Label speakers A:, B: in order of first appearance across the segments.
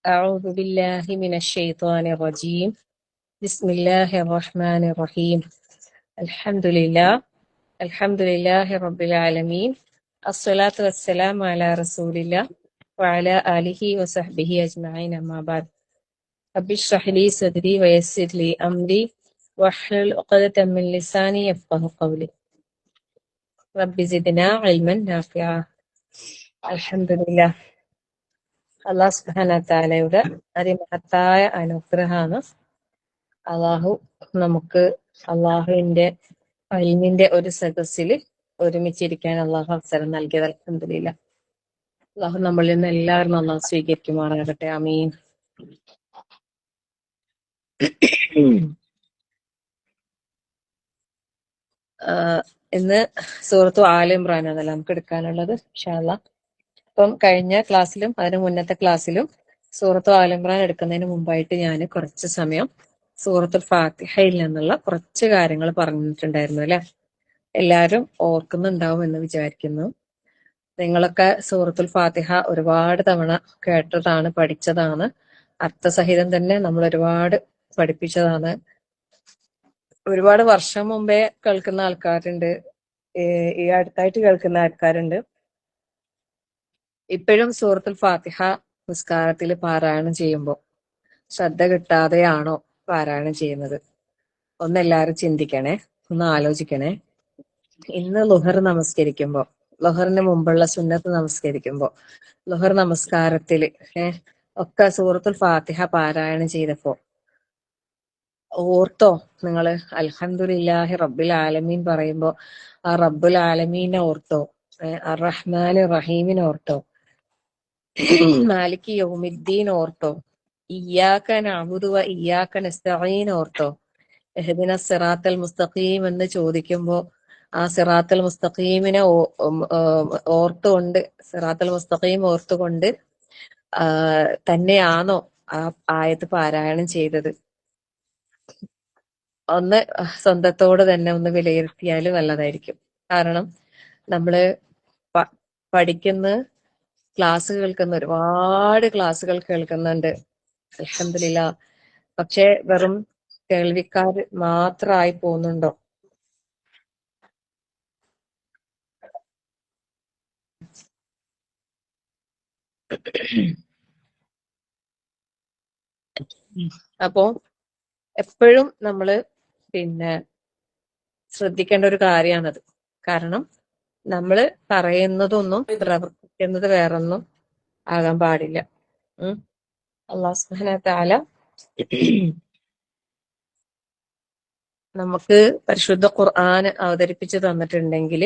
A: أعوذ بالله من الشيطان الرجيم. بسم الله الرحمن الرحيم. الحمد لله رب العالمين. الصلاة والسلام على رسول الله وعلى آله وصحبه أجمعين. أما بعد. رب اشرح لي صدري ويسر لي أمري واحلل عقدة من لساني يفقه قولي. رب زدنا علما نافعا. الحمد لله. അള്ളാഹു സുബ്ഹാനഹു തആലയുടെ അതിമഹത്തായ അനുഗ്രഹമാണ്. അള്ളാഹു നമുക്ക് അള്ളാഹുവിന്റെ ഇൽമിന്റെ ഒരു സദസ്സിൽ ഒരുമിച്ചിരിക്കാൻ അള്ളാഹു അവസരം നൽകിയത്. അൽഹംദുലില്ലാഹ്. അള്ളാഹു നമ്മളിൽ നിന്ന് എല്ലാവരും അള്ളാഹു സ്വീകരിക്കുമാറാകട്ടെ. ആമീൻ. ഇന്ന് സൂറത്തു ആല ഇമ്രാനാണല്ലോ നമുക്ക് എടുക്കാനുള്ളത് ഇൻഷാ അല്ലാഹ്. അപ്പം കഴിഞ്ഞ ക്ലാസ്സിലും അതിന് മുന്നത്തെ ക്ലാസ്സിലും സൂറത്തു ആല ഇമ്രാൻ എടുക്കുന്നതിന് മുമ്പായിട്ട് ഞാൻ കുറച്ച് സമയം സൂറത്തുൽ ഫാത്തിഹയിൽ നിന്നുള്ള കുറച്ച് കാര്യങ്ങൾ പറഞ്ഞിട്ടുണ്ടായിരുന്നു അല്ലെ. എല്ലാവരും ഓർക്കുന്നുണ്ടാവും എന്ന് വിചാരിക്കുന്നു. നിങ്ങളൊക്കെ സൂറത്തുൽ ഫാത്തിഹ ഒരുപാട് തവണ കേട്ടതാണ്, പഠിച്ചതാണ്. അർത്ഥസഹിതം തന്നെ നമ്മൾ ഒരുപാട് പഠിപ്പിച്ചതാണ്. ഒരുപാട് വർഷം മുമ്പേ കേൾക്കുന്ന ആൾക്കാരുണ്ട്, ഈ അടുത്തായിട്ട് കേൾക്കുന്ന ആൾക്കാരുണ്ട്. ഇപ്പോഴും സൂറത്തുൽ ഫാത്തിഹ നിസ്കാരത്തിൽ പാരായണം ചെയ്യുമ്പോൾ ശ്രദ്ധ കിട്ടാതെയാണോ പാരായണം ചെയ്യുന്നത്? ഒന്നെല്ലാരും ചിന്തിക്കണേ, ഒന്ന് ആലോചിക്കണേ. ഇന്ന് ളുഹർ നമസ്കരിക്കുമ്പോ, ളുഹറിന് മുമ്പുള്ള സുന്നത്ത് നമസ്കരിക്കുമ്പോ, ളുഹർ നമസ്കാരത്തില് ഒക്കെ സൂറത്തുൽ ഫാത്തിഹ പാരായണം ചെയ്തപ്പോ ഓർത്തോ നിങ്ങള് അൽഹംദുലില്ലാഹി റബ്ബിൽ ആലമീൻ പറയുമ്പോ ആ റബ്ബുൽ ആലമീനെ ഓർത്തോ? അർ-റഹ്മാൻ റഹീമിനെ ഓർത്തോ? മാലിക് യൗമിദ്ദീൻ ഓർത്തോ? ഇയ്യാക നഅ്ബുദു വ ഇയ്യാക നസ്തഈൻ ഓർത്തോ? ഇഹ്ദിന സിറാത്തൽ മുസ്തഖീം എന്ന് ചോദിക്കുമ്പോ ആ സിറാത്തൽ മുസ്തഖീമിനെ ഓർത്തുകൊണ്ട്, സിറാത്തൽ മുസ്തഖീം ഓർത്തുകൊണ്ട് തന്നെയാണോ ആ ആയത്ത് പാരായണം ചെയ്തത്? ഒന്ന് സ്വന്തത്തോട് തന്നെ ഒന്ന് വിലയിരുത്തിയാൽ നല്ലതായിരിക്കും. കാരണം നമ്മള് പഠിക്കുന്ന ക്ലാസ് കേൾക്കുന്ന, ഒരുപാട് ക്ലാസ്സുകൾ കേൾക്കുന്നുണ്ട് അൽഹംദുലില്ലാഹ്. പക്ഷെ വെറും കേൾവിക്കാർ മാത്രമായി പോകുന്നുണ്ടോ? അപ്പോ എപ്പോഴും നമ്മള് ശ്രദ്ധിക്കേണ്ട ഒരു കാര്യമാണത്. കാരണം നമ്മള് പറയുന്നതൊന്നും പ്രവർത്തിക്കുന്നത് വേറൊന്നും ആകാൻ പാടില്ല. അല്ലാഹു സുബ്ഹാനഹു തആല നമുക്ക് പരിശുദ്ധ ഖുർആൻ അവതരിപ്പിച്ചു തന്നിട്ടുണ്ടെങ്കിൽ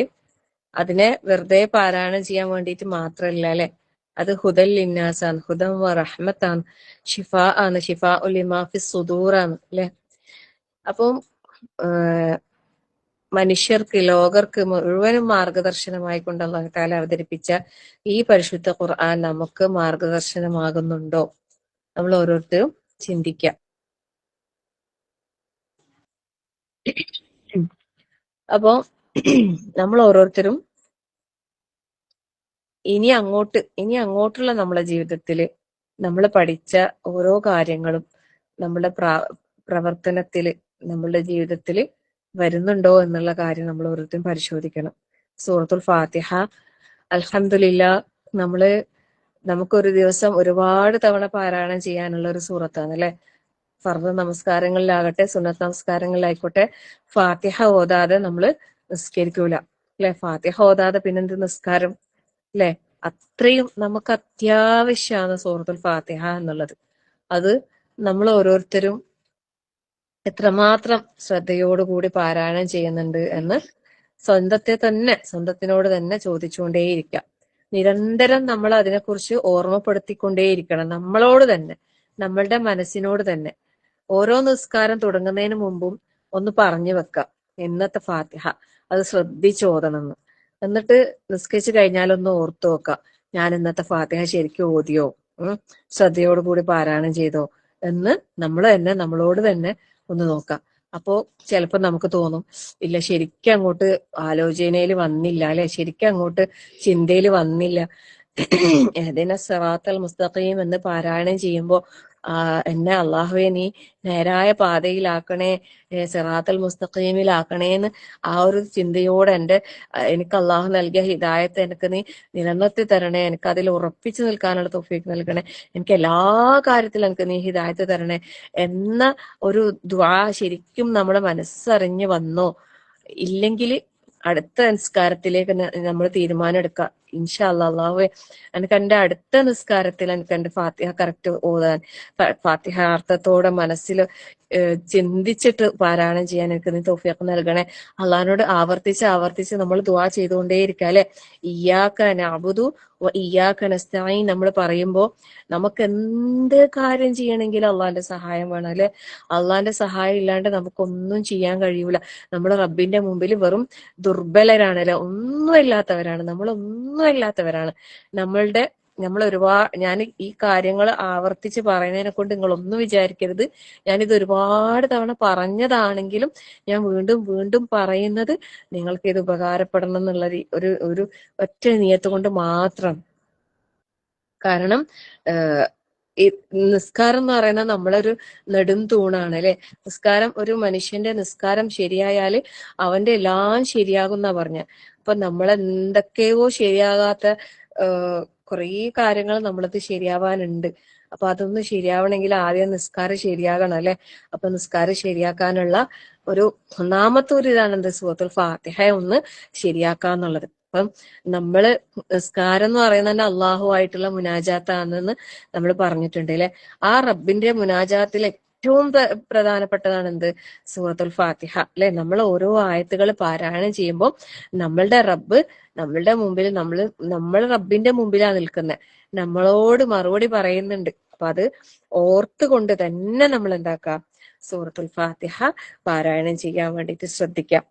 A: അതിനെ വെറുതെ പാരായണം ചെയ്യാൻ വേണ്ടിയിട്ട് മാത്രമല്ല അല്ലെ, അത് ഹുദൽ ലിന്നാസാണ്, ഹുദൻ വ റഹ്മത്താണ്, ഷിഫാ ആണ്, ഷിഫാ ലിമാ ഫിസ് സുദൂറാണ് അല്ലെ. അപ്പം മനുഷ്യർക്ക്, ലോകർക്ക് മുഴുവനും മാർഗദർശനമായി കൊണ്ട് അല്ലാഹു തആല അവതരിപ്പിച്ച ഈ പരിശുദ്ധ ഖുർആൻ നമുക്ക് മാർഗദർശനമാകുന്നുണ്ടോ? നമ്മൾ ഓരോരുത്തരും ചിന്തിക്കാം. അപ്പോ നമ്മൾ ഓരോരുത്തരും ഇനി അങ്ങോട്ടുള്ള നമ്മളെ ജീവിതത്തില് നമ്മൾ പഠിച്ച ഓരോ കാര്യങ്ങളും നമ്മുടെ പ്രവർത്തനത്തില്, നമ്മളുടെ ജീവിതത്തില് വരുന്നുണ്ടോ എന്നുള്ള കാര്യം നമ്മൾ ഓരോരുത്തരും പരിശോധിക്കണം. സൂറത്തുൽ ഫാത്തിഹ അൽഹംദുലില്ലാഹ് നമുക്കൊരു ദിവസം ഒരുപാട് തവണ പാരായണം ചെയ്യാനുള്ള ഒരു സൂറത്താണ് അല്ലെ. ഫർദ് നമസ്കാരങ്ങളിലാകട്ടെ സുന്നത്ത് നമസ്കാരങ്ങളിലായിക്കോട്ടെ ഫാത്തിഹ ഓതാതെ നമ്മൾ നിസ്കരിക്കൂല അല്ലെ. ഫാത്തിഹ ഓതാതെ പിന്നെന്ത് നിസ്കാരം അല്ലെ. അത്രയും നമുക്ക് അത്യാവശ്യമാണ് സൂറത്തുൽ ഫാത്തിഹ എന്നുള്ളത്. അത് നമ്മൾ ഓരോരുത്തരും എത്രമാത്രം ശ്രദ്ധയോടുകൂടി പാരായണം ചെയ്യുന്നുണ്ട് എന്ന് സ്വന്തത്തിനോട് തന്നെ ചോദിച്ചുകൊണ്ടേയിരിക്കാം. നിരന്തരം നമ്മൾ അതിനെക്കുറിച്ച് ഓർമ്മപ്പെടുത്തിക്കൊണ്ടേയിരിക്കണം. നമ്മളോട് തന്നെ, നമ്മളുടെ മനസ്സിനോട് തന്നെ. ഓരോ നിസ്കാരം തുടങ്ങുന്നതിന് മുമ്പും ഒന്ന് പറഞ്ഞു വെക്കാം ഇന്നത്തെ ഫാത്തിഹ അത് ശ്രദ്ധിച്ചോതണമെന്ന്. എന്നിട്ട് നിസ്കരിച്ചു കഴിഞ്ഞാലൊന്ന് ഓർത്തു വെക്കാം, ഞാൻ ഇന്നത്തെ ഫാത്തിഹ ശരിക്കും ഓതിയോ, ശ്രദ്ധയോടുകൂടി പാരായണം ചെയ്തോ എന്ന് നമ്മളോട് തന്നെ ഒന്ന് നോക്കാം. അപ്പോ ചിലപ്പോ നമുക്ക് തോന്നും, ഇല്ല ശരിക്കും അങ്ങോട്ട് ആലോചനയിൽ വന്നില്ല അല്ലെ, ശരിക്കും അങ്ങോട്ട് ചിന്തയിൽ വന്നില്ല, എഹ്ദിന സിറാത്തൽ മുസ്തഖീം എന്ന് പാരായണം ചെയ്യുമ്പോൾ എന്നെ അള്ളാഹുവെ നീ നേരായ പാതയിലാക്കണേ, സിറാത്തൽ മുസ്തഖീമിലാക്കണേ എന്ന് ആ ഒരു ചിന്തയോടെ എനിക്ക് അള്ളാഹു നൽകിയ ഹിദായത്ത് എനിക്ക് നീ നിലനിർത്തി തരണേ, എനിക്ക് അതിൽ ഉറപ്പിച്ചു നിൽക്കാനുള്ള തൗഫീഖ് നൽകണേ, എനിക്ക് എല്ലാ കാര്യത്തിലും എനിക്ക് നീ ഹിദായത്ത് തരണേ എന്ന ഒരു ദുആ ശരിക്കും നമ്മുടെ മനസ്സറിഞ്ഞ് വന്നോ, ഇല്ലെങ്കിൽ അടുത്ത നിസ്കാരത്തിലേക്ക് നമ്മൾ തീരുമാനം എടുക്കുക. ഇൻഷാ അല്ലാ, അള്ളാഹുവേ എനിക്ക് എന്റെ അടുത്ത നിസ്കാരത്തിൽ എനിക്ക് എന്റെ ഫാത്തിഹ കറക്റ്റ് ഓതാൻ, ഫാത്തിഹ അർത്ഥത്തോടെ മനസ്സിൽ ചിന്തിച്ചിട്ട് പാരായണം ചെയ്യാൻ എനിക്ക് നീ തൗഫീഖ് നൽകണേ. അള്ളാഹിനോട് ആവർത്തിച്ച് നമ്മൾ ദുആ ചെയ്തുകൊണ്ടേയിരിക്കുക അല്ലെ. ഇയ്യാക നഅ്ബുദു വ ഇയ്യാക നസ്തഈൻ നമ്മൾ പറയുമ്പോൾ നമുക്ക് എന്ത് കാര്യം ചെയ്യണമെങ്കിലും അള്ളാഹിന്റെ സഹായം വേണം അല്ലെ. അള്ളാഹിന്റെ സഹായം ഇല്ലാണ്ട് നമുക്കൊന്നും ചെയ്യാൻ കഴിയൂല. നമ്മൾ റബ്ബിന്റെ മുമ്പിൽ വെറും ദുർബലരാണല്ലേ, ഒന്നും ഇല്ലാത്തവരാണ്, നമ്മളൊന്നും ഇല്ലാത്തവരാണ്. നമ്മൾ ഞാൻ ഈ കാര്യങ്ങൾ ആവർത്തിച്ച് പറയുന്നതിനെ കൊണ്ട് നിങ്ങളൊന്നും വിചാരിക്കരുത്, ഞാനിത് ഒരുപാട് തവണ പറഞ്ഞതാണെങ്കിലും ഞാൻ വീണ്ടും വീണ്ടും പറയുന്നത് നിങ്ങൾക്ക് ഇത് ഉപകാരപ്പെടണം എന്നുള്ള ഒരു ഒറ്റ നിയത്ത് കൊണ്ട് മാത്രം. കാരണം ഈ നിസ്കാരം എന്ന് പറയുന്നത് നമ്മളൊരു നെടും തൂണാണ് അല്ലെ. ഒരു മനുഷ്യന്റെ നിസ്കാരം ശരിയായാല് അവന്റെ എല്ലാം ശരിയാകുന്ന പറഞ്ഞ. അപ്പൊ എന്തൊക്കെയോ ശരിയാകാത്ത കുറേ കാര്യങ്ങൾ നമ്മളത് ശരിയാവാനുണ്ട്. അപ്പൊ അതൊന്ന് ശരിയാവണമെങ്കിൽ ആദ്യം നിസ്കാരം ശരിയാകണം അല്ലെ. അപ്പൊ നിസ്കാരം ശരിയാക്കാനുള്ള ഒന്നാമത്തെ ഒരു ഇതാണ് എന്ത്, സൂറത്തുൽ ഫാത്തിഹ ഒന്ന് ശരിയാക്കാന്നുള്ളത്. അപ്പം നിസ്കാരം എന്ന് പറയുന്നത് തന്നെ അള്ളാഹുവായിട്ടുള്ള മുനാജാത്താണെന്ന് നമ്മൾ പറഞ്ഞിട്ടുണ്ട് അല്ലെ. ആ റബ്ബിന്റെ മുനാജാത്തിൽ ഏറ്റവും പ്രധാനപ്പെട്ടതാണ് എന്ത്, സൂറത്തുൽ ഫാത്തിഹ അല്ലെ. നമ്മൾ ഓരോ ആയത്തുകൾ പാരായണം ചെയ്യുമ്പോൾ നമ്മളുടെ റബ്ബ് നമ്മളുടെ മുമ്പിൽ നമ്മൾ റബ്ബിന്റെ മുമ്പിലാണ് നിൽക്കുന്നത്, നമ്മളോട് മറുപടി പറയുന്നുണ്ട്. അപ്പൊ അത് ഓർത്തുകൊണ്ട് തന്നെ നമ്മൾ എന്താക്കുക, സൂറത്തുൽ ഫാത്തിഹ പാരായണം ചെയ്യാൻ വേണ്ടിയിട്ട് ശ്രദ്ധിക്കാം.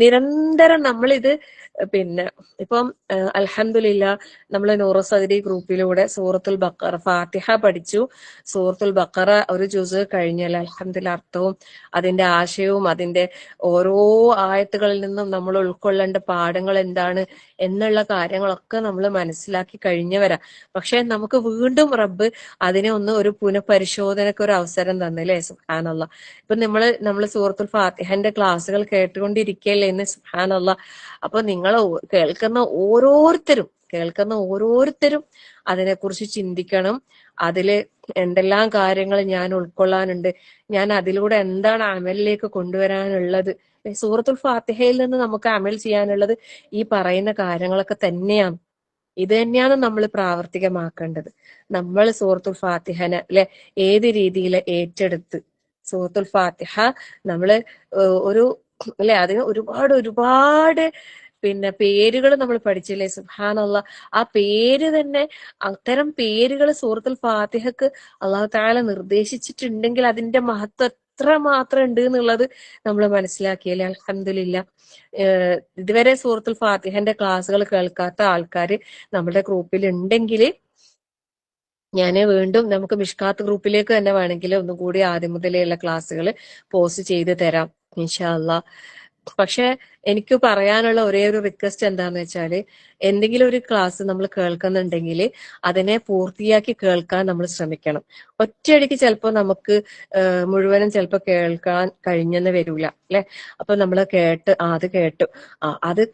A: നിരന്തരം നമ്മളിത് ഇപ്പം അൽഹംദുലില്ലാ നമ്മൾ നൂറ് സദരി ഗ്രൂപ്പിലൂടെ സൂറത്തുൽ ബഖറ ഫാത്തിഹ പഠിച്ചു. സൂറത്തുൽ ബഖറ ഒരു ജുസ് കഴിഞ്ഞാൽ അൽഹംദുലില്ലാ അർത്ഥവും അതിന്റെ ആശയവും അതിന്റെ ഓരോ ആയത്തുകളിൽ നിന്നും നമ്മൾ ഉൾക്കൊള്ളേണ്ട പാഠങ്ങൾ എന്താണ് എന്നുള്ള കാര്യങ്ങളൊക്കെ നമ്മൾ മനസ്സിലാക്കി കഴിഞ്ഞവരാ. പക്ഷെ നമുക്ക് വീണ്ടും റബ്ബ് അതിനെ ഒരു പുനഃപരിശോധനയ്ക്ക് ഒരു അവസരം തന്നില്ലേ, സുബ്ഹാനല്ലാഹ്. ഇപ്പൊ നമ്മള് സൂറത്തുൽ ഫാത്തിഹന്റെ ക്ലാസ്സുകൾ കേട്ടുകൊണ്ടിരിക്കുകയല്ലേ ഇന്ന്, സുബ്ഹാനല്ലാഹ്. അപ്പൊ നിങ്ങൾ കേൾക്കുന്ന ഓരോരുത്തരും അതിനെക്കുറിച്ച് ചിന്തിക്കണം. അതില് എന്തെല്ലാം കാര്യങ്ങൾ ഞാൻ ഉൾക്കൊള്ളാനുണ്ട്, ഞാൻ അതിലൂടെ എന്താണ് അമലിലേക്ക് കൊണ്ടുവരാനുള്ളത്. സൂറത്തുൽ ഫാത്തിഹയിൽ നിന്ന് നമുക്ക് അമൽ ചെയ്യാനുള്ളത് ഈ പറയുന്ന കാര്യങ്ങളൊക്കെ തന്നെയാണ്. ഇത് തന്നെയാണ് നമ്മൾ പ്രാവർത്തികമാക്കേണ്ടത്. നമ്മൾ സൂറത്തുൽ ഫാത്തിഹനെ അല്ലെ ഏത് രീതിയിൽ ഏറ്റെടുത്ത് സൂറത്തുൽ ഫാത്തിഹ നമ്മള് അതിന് ഒരുപാട് പേരുകൾ നമ്മൾ പഠിച്ചില്ലേ, സുബ്ഹാനല്ലാഹ്. ആ പേര് തന്നെ, അത്തരം പേരുകൾ സൂറത്തുൽ ഫാത്തിഹക്ക് അല്ലാഹു തആല നിർദ്ദേശിച്ചിട്ടുണ്ടെങ്കിൽ അതിന്റെ മഹത്വം എത്ര മാത്രം ഉണ്ട് എന്നുള്ളത് നമ്മൾ മനസ്സിലാക്കിയല്ലേ, അൽഹംദുലില്ലാ. ഇതുവരെ സൂറത്തുൽ ഫാത്തിഹന്റെ ക്ലാസ്സുകൾ കേൾക്കാത്ത ആൾക്കാർ നമ്മുടെ ഗ്രൂപ്പിൽ ഉണ്ടെങ്കിൽ വീണ്ടും നമുക്ക് മിഷ്കാത്ത് ഗ്രൂപ്പിലേക്ക് തന്നെ വേണമെങ്കിൽ ഒന്നുകൂടി ആദ്യം മുതലേയുള്ള ക്ലാസ്സുകൾ പോസ്റ്റ് ചെയ്ത് തരാം ഇൻഷാ അല്ലാഹ്. പക്ഷെ എനിക്ക് പറയാനുള്ള ഒരേ ഒരു റിക്വസ്റ്റ് എന്താന്ന് വെച്ചാല്, എന്തെങ്കിലും ഒരു ക്ലാസ് നമ്മൾ കേൾക്കുന്നുണ്ടെങ്കിൽ അതിനെ പൂർത്തിയാക്കി കേൾക്കാൻ നമ്മൾ ശ്രമിക്കണം. ഒറ്റയടിക്ക് ചിലപ്പോൾ നമുക്ക് മുഴുവനും ചിലപ്പോൾ കേൾക്കാൻ കഴിഞ്ഞെന്ന് വരൂല അല്ലെ. അപ്പൊ നമ്മൾ അത്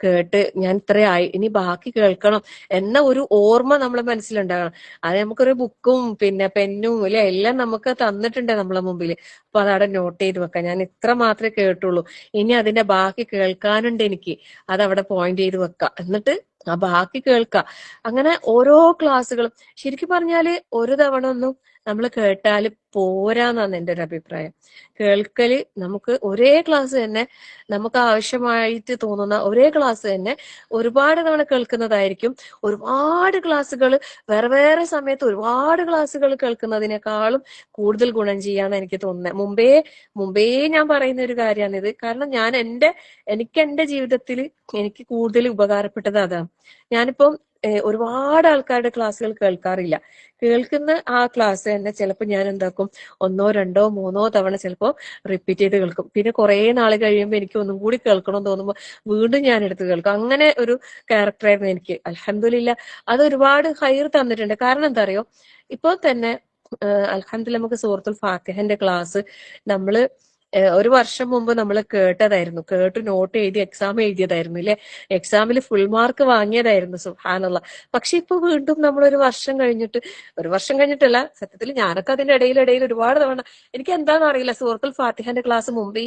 A: കേട്ട് ഞാൻ ഇത്രയായി, ഇനി ബാക്കി കേൾക്കണം എന്ന ഒരു ഓർമ്മ നമ്മളെ മനസ്സിലുണ്ടാകണം. അത് നമുക്കൊരു ബുക്കും പെന്നും അല്ലെ എല്ലാം നമുക്ക് തന്നിട്ടുണ്ട് നമ്മളെ മുമ്പിൽ. അപ്പൊ അതവിടെ നോട്ട് ചെയ്ത് വെക്കാം, ഞാൻ ഇത്ര മാത്രമേ കേട്ടുള്ളൂ, ഇനി അതിന്റെ ബാക്കി കേൾക്കാനുണ്ട് എനിക്ക്, അതവിടെ പോയിന്റ് ചെയ്ത് വെക്കാം, എന്നിട്ട് ആ ബാക്കി കേൾക്കാം. അങ്ങനെ ഓരോ ക്ലാസ്സുകളും ശരിക്കും പറഞ്ഞാല് ഒരു തവണ ഒന്നും നമ്മൾ കേട്ടാല് പോരാന്നാണ് എൻ്റെ ഒരു അഭിപ്രായം. കേൾക്കല് നമുക്ക് ഒരേ ക്ലാസ് തന്നെ, നമുക്ക് ആവശ്യമായിട്ട് തോന്നുന്ന ഒരേ ക്ലാസ് തന്നെ ഒരുപാട് തവണ കേൾക്കുന്നതായിരിക്കും ഒരുപാട് ക്ലാസ്സുകൾ വേറെ വേറെ സമയത്ത് ഒരുപാട് ക്ലാസ്സുകൾ കേൾക്കുന്നതിനേക്കാളും കൂടുതൽ ഗുണം ചെയ്യാന്ന് എനിക്ക് തോന്നുന്നത്. മുമ്പേ ഞാൻ പറയുന്ന ഒരു കാര്യമാണിത്. കാരണം എനിക്ക് എന്റെ ജീവിതത്തിൽ എനിക്ക് കൂടുതൽ ഉപകാരപ്പെട്ടത് അതാണ്. ഞാനിപ്പം ഒരുപാട് ആൾക്കാരുടെ ക്ലാസ്സുകൾ കേൾക്കാറില്ല. കേൾക്കുന്ന ആ ക്ലാസ് തന്നെ ചിലപ്പോൾ ഞാൻ എന്താക്കും, ഒന്നോ രണ്ടോ മൂന്നോ തവണ ചിലപ്പോൾ റിപ്പീറ്റ് ചെയ്ത് കേൾക്കും. പിന്നെ കുറെ നാൾ കഴിയുമ്പോൾ എനിക്ക് ഒന്നും കൂടി കേൾക്കണം തോന്നുമ്പോൾ വീണ്ടും ഞാൻ എടുത്ത് കേൾക്കും. അങ്ങനെ ഒരു ക്യാരക്ടറായിരുന്നു എനിക്ക്. അൽഹംദുലില്ലാ, അത് ഒരുപാട് ഹൈർ തന്നിട്ടുണ്ട്. കാരണം എന്താ അറിയോ, ഇപ്പൊ തന്നെ അൽഹംദുലില്ലാ നമുക്ക് സൂറത്തുൽ ഫാത്തിഹന്റെ ക്ലാസ് നമ്മള് ഒരു വർഷം മുമ്പ് നമ്മൾ കേട്ടതായിരുന്നു, കേട്ട് നോട്ട് എഴുതി എക്സാം എഴുതിയതായിരുന്നു അല്ലെ, എക്സാമിൽ ഫുൾ മാർക്ക് വാങ്ങിയതായിരുന്നു. സുബ്ഹാനല്ലാ. പക്ഷെ ഇപ്പൊ വീണ്ടും നമ്മൾ ഒരു വർഷം കഴിഞ്ഞിട്ട്, ഒരു വർഷം കഴിഞ്ഞിട്ടല്ല സത്യത്തിൽ, ഞാനൊക്കെ അതിന്റെ ഇടയിൽ ഒരുപാട് തവണ, എനിക്ക് എന്താണെന്ന് അറിയില്ല, സൂറത്തുൽ ഫാത്തിഹന്റെ ക്ലാസ് മുമ്പേ